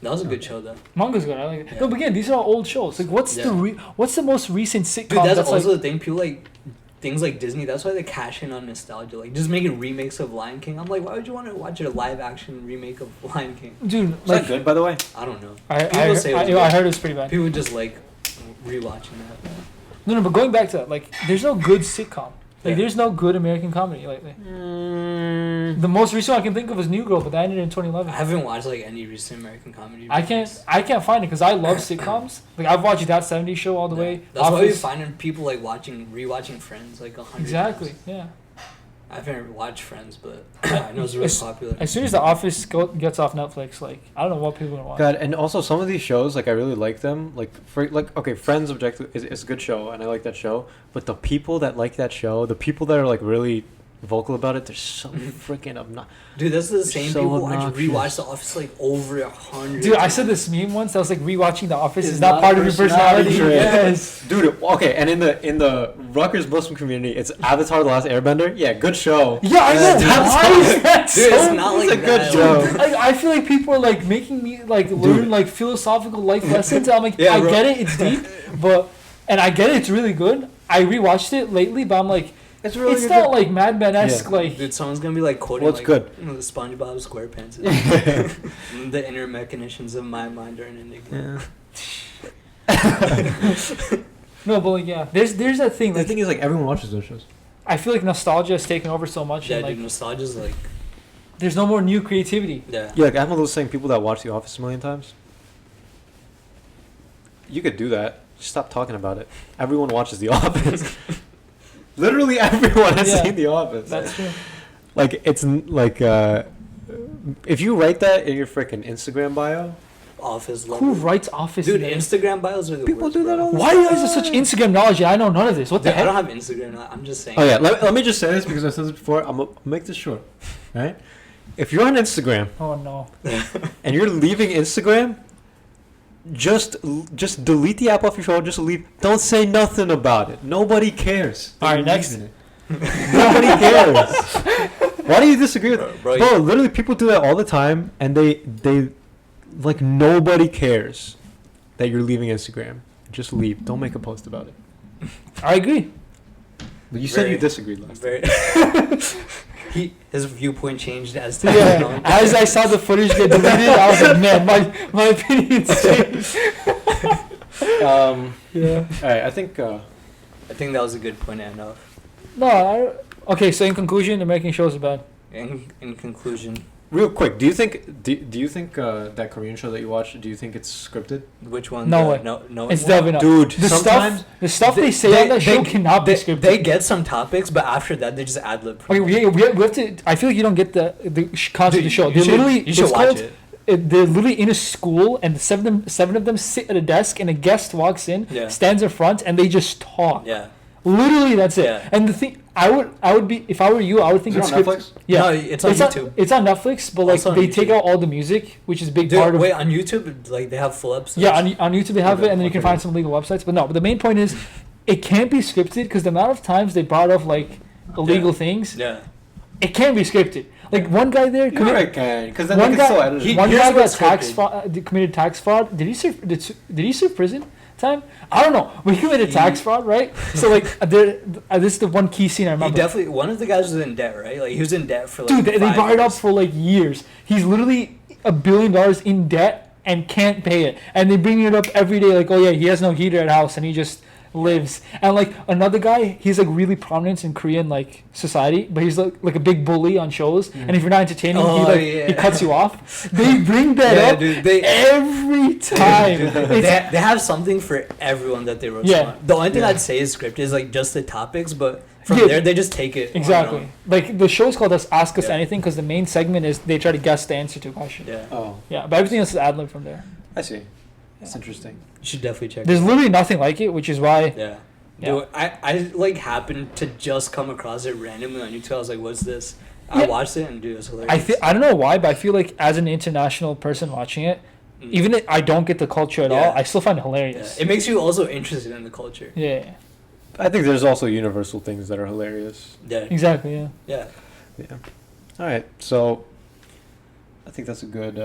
That was a good show though. Manga's good. I like it. Yeah. No, but again, these are all old shows. Like, what's Yeah. what's the most recent sitcom Dude, that's also like? the thing. People like things like Disney. That's why they cash in on nostalgia. Like just making remakes of Lion King. I'm like, why would you want to watch a live action remake of Lion King? Dude, Is like that good, by the way? I don't know. I People say it was I good. heard it's pretty bad. People just like rewatching that. No, but going back to that, like, there's no good sitcom. Like, Yeah. there's no good American comedy lately. The most recent one I can think of was New Girl, but that ended in I 2011. haven't watched like any recent American comedy. I remakes. can't find it because I love sitcoms. Like, I've watched That 70s Show all the Yeah. way. That's why we Office. finding people like rewatching Friends like 100. Exactly. times. Yeah. I haven't watched Friends, but I know it's really popular. As soon as The Office gets off Netflix, like, I don't know what people are gonna watch. God, and also some of these shows, like I really like them. Okay, Friends objective is a good show, and I like that show. But the people that like that show, the people that are like really vocal about it, they're so freaking obnoxious. Dude, that's the same So people. I obnoxious. rewatched The Office like over 100. Dude, I said this meme once. I was like, rewatching The Office It's is not not part of your personality. personality trait. Yes. Dude, okay, and in the Rutgers Muslim community, it's Avatar: The Last Airbender. Yeah, good show. Yeah, I know. That's Why is that Dude, so? it's not like it's a good that. show. Like, I feel like people are like making me like learn like philosophical life lessons. I'm like, Yeah, I bro. get it, it's deep, and I get it, it's really good. I rewatched it lately, but I'm like, It's really it's good. not like Mad Men esque. Yeah. Like, Dude, someone's gonna be like quoting What's like good? You know, the SpongeBob SquarePants. The inner mechanisms of my mind are an enigma. no, but like, yeah, there's that thing. The Like, thing is, like everyone watches those shows. I feel like nostalgia has taken over so much, Yeah, and like, dude, nostalgia's like there's no more new creativity. yeah. Yeah, like I'm one of those same people that watch The Office a million times. You could do that. Just stop talking about it. Everyone watches The Office. Literally everyone has Yeah. seen The Office. That's true. Like it's like if you write that in your freaking Instagram bio, Office Who level. writes Office? Dude, names? Instagram bios are the People worst, do that bro. all the Why is there such Instagram knowledge? I know none of this. What the Dude, I heck? don't have Instagram. I'm just saying. oh yeah, let me just say this because I said this before. I'm gonna make this short, right? If you're on Instagram Oh no. and you're leaving Instagram, just delete the app off your phone. Just leave. Don't say nothing about it. Nobody cares. All right, You're next. leaving it. Nobody cares. Why do you disagree with Bro, Bro, literally people do that all the time, and they like nobody cares that you're leaving Instagram. Just leave. Don't make a post about it. I agree. You said Very- you disagreed last time. very. His viewpoint changed as time Yeah. went on. As I saw the footage get deleted, I was like, man, my opinion's changed. Yeah. All right, I think I think that was a good point to end off. No. Okay. So in conclusion, American shows are bad. In conclusion, real quick, do you think that Korean show that you watched, do you think it's scripted? which one? No the- way. No. It's definitely not. Dude, The sometimes stuff they say on that show cannot be scripted. They get some topics, but after that, they just ad lib. Okay, we have to. I feel like you don't get the concept of the show. They're literally. You should it's watch called- it. They're literally in a school, and seven of them sit at a desk, and a guest walks in, Yeah. stands in front, and they just talk. Yeah. Literally, that's it. Yeah. And the thing, I would be, if I were you, I would think Is it's it on scripted. Netflix? Yeah, No, it's on YouTube. It's on Netflix, but like Also on they take YouTube. out all the music, which is a big Dude, part of. wait, on YouTube, like they have full episodes. Yeah, on YouTube they have Okay, it, and then you can okay. find some legal websites. But no, but the main point is, it can't be scripted because the amount of times they brought up like illegal things, Yeah. it can't be scripted. Like one guy there You're right, can because then one they can still guy, edit he- it. one here's guy got what's tax scripted. fraud, committed tax fraud. Did he serve prison time? I don't know. But he committed tax fraud, right? So like, this is the one key scene I He remember. definitely one of the guys was in debt, right? Like he was in debt for like. Dude, they 5 brought it up years. for like years. He's literally $1 billion in debt, and can't pay it, and they bring it up every day, like, oh yeah, he has no heater at house and he just lives. And like another guy, he's like really prominent in Korean like society, but he's like a big bully on shows, and if you're not entertaining, he cuts you off. They bring that up, dude, every time. they have something for everyone that they roast on. The only thing I'd say is scripted is like just the topics, but from there they just take it. Exactly. Like the show's called Ask Us Anything, because the main segment is they try to guess the answer to a question. Yeah, but everything else is ad lib from there. I see. That's interesting. You should definitely check There's it out. literally nothing like it, which is why. Dude, I like happened to just come across it randomly on YouTube. I was like, what's this? I watched it and dude, it was hilarious. I don't know why, but I feel like as an international person watching it, even if I don't get the culture at all, I still find it hilarious. It makes you also interested in the culture. Yeah. I think there's also universal things that are hilarious. Yeah. Exactly, Yeah. All right, so I think that's a good...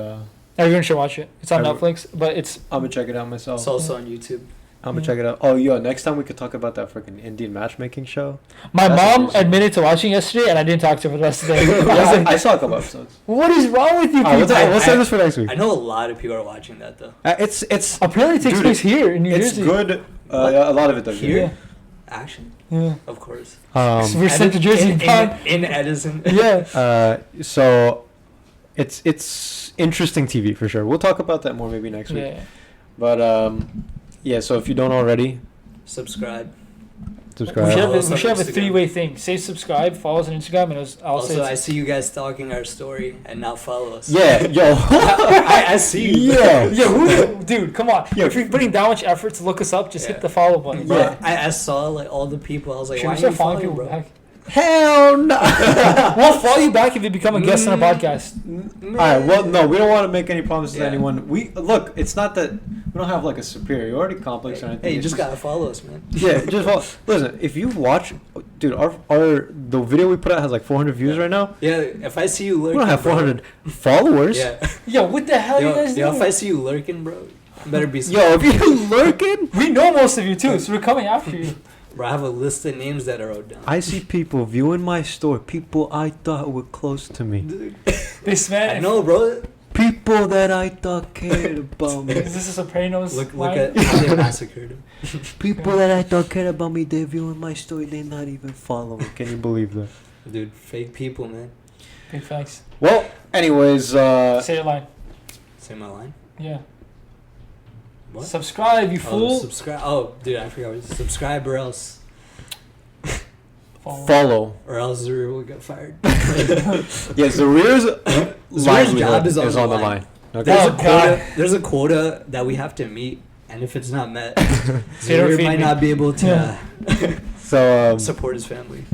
everyone should watch it. It's on Netflix, but it's... I'm going to check it out myself. It's also on YouTube. I'm going to check it out. Oh, yo, next time we could talk about that freaking Indian matchmaking show. My mom admitted to watching yesterday, and I didn't talk to her for the rest of the day. I saw a couple episodes. What is wrong with you people? We'll save this for next week. I know a lot of people are watching that, though. It's apparently it takes place here in New Jersey. It's good. A lot of it does. Here? Yeah. Action? Yeah. Of course. We're sent to Jersey. In Edison. Yeah. So it's interesting TV for sure. We'll talk about that more maybe next week. Yeah. But yeah, so if you don't already, subscribe. We should have a three-way thing. Say subscribe, follow us on Instagram, and also I see you guys stalking our story and now follow us. Yeah, yo. I see you. Yeah, dude, come on. If you're putting that much effort to look us up, just hit the follow button. Bro, I saw like all the people. I was like, should why we start are you following following, people bro? back? Hell no. We'll follow you back if you become a guest on our podcast. All right. Well, no, we don't want to make any promises to anyone. We look. It's not that we don't have like a superiority complex or anything. Hey, you just gotta follow us, man. Yeah, just follow. Listen, if you watch, dude, the video we put out has like 400 views right now. Yeah, if I see you lurking, we don't have 400 followers. Yeah. Yo, what the hell are you guys doing? If I see you lurking, bro, you better be. Yo, if you lurking, we know most of you too, so we're coming after you. Bro, I have a list of names that are wrote down. I see people viewing my store. People I thought were close to me. Dude. This man. I know, bro. People that I thought cared about me. Is this a Sopranos? Look at how they massacred him. People that I thought cared about me, they're viewing my story. They're not even following. Can you believe that? Dude, fake people, man. Big thanks. Well, anyways. Say your line. Say my line? Yeah. What? Subscribe, you fool. Subscribe. Oh, dude, I forgot. Subscribe or else. Follow. Or else Zarir will get fired. Yeah, Zarir's job is on the line. Okay. There's a quota that we have to meet, and if it's not met, They don't Zarir feed might me. not be able to So support his family.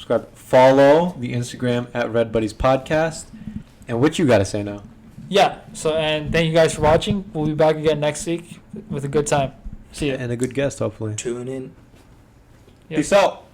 subscribe. Follow the Instagram at Redbuddies Podcast. And what you got to say now? Yeah. So, and thank you guys for watching. We'll be back again next week with a good time. See ya. And a good guest, hopefully. Tune in. Yep. Peace out.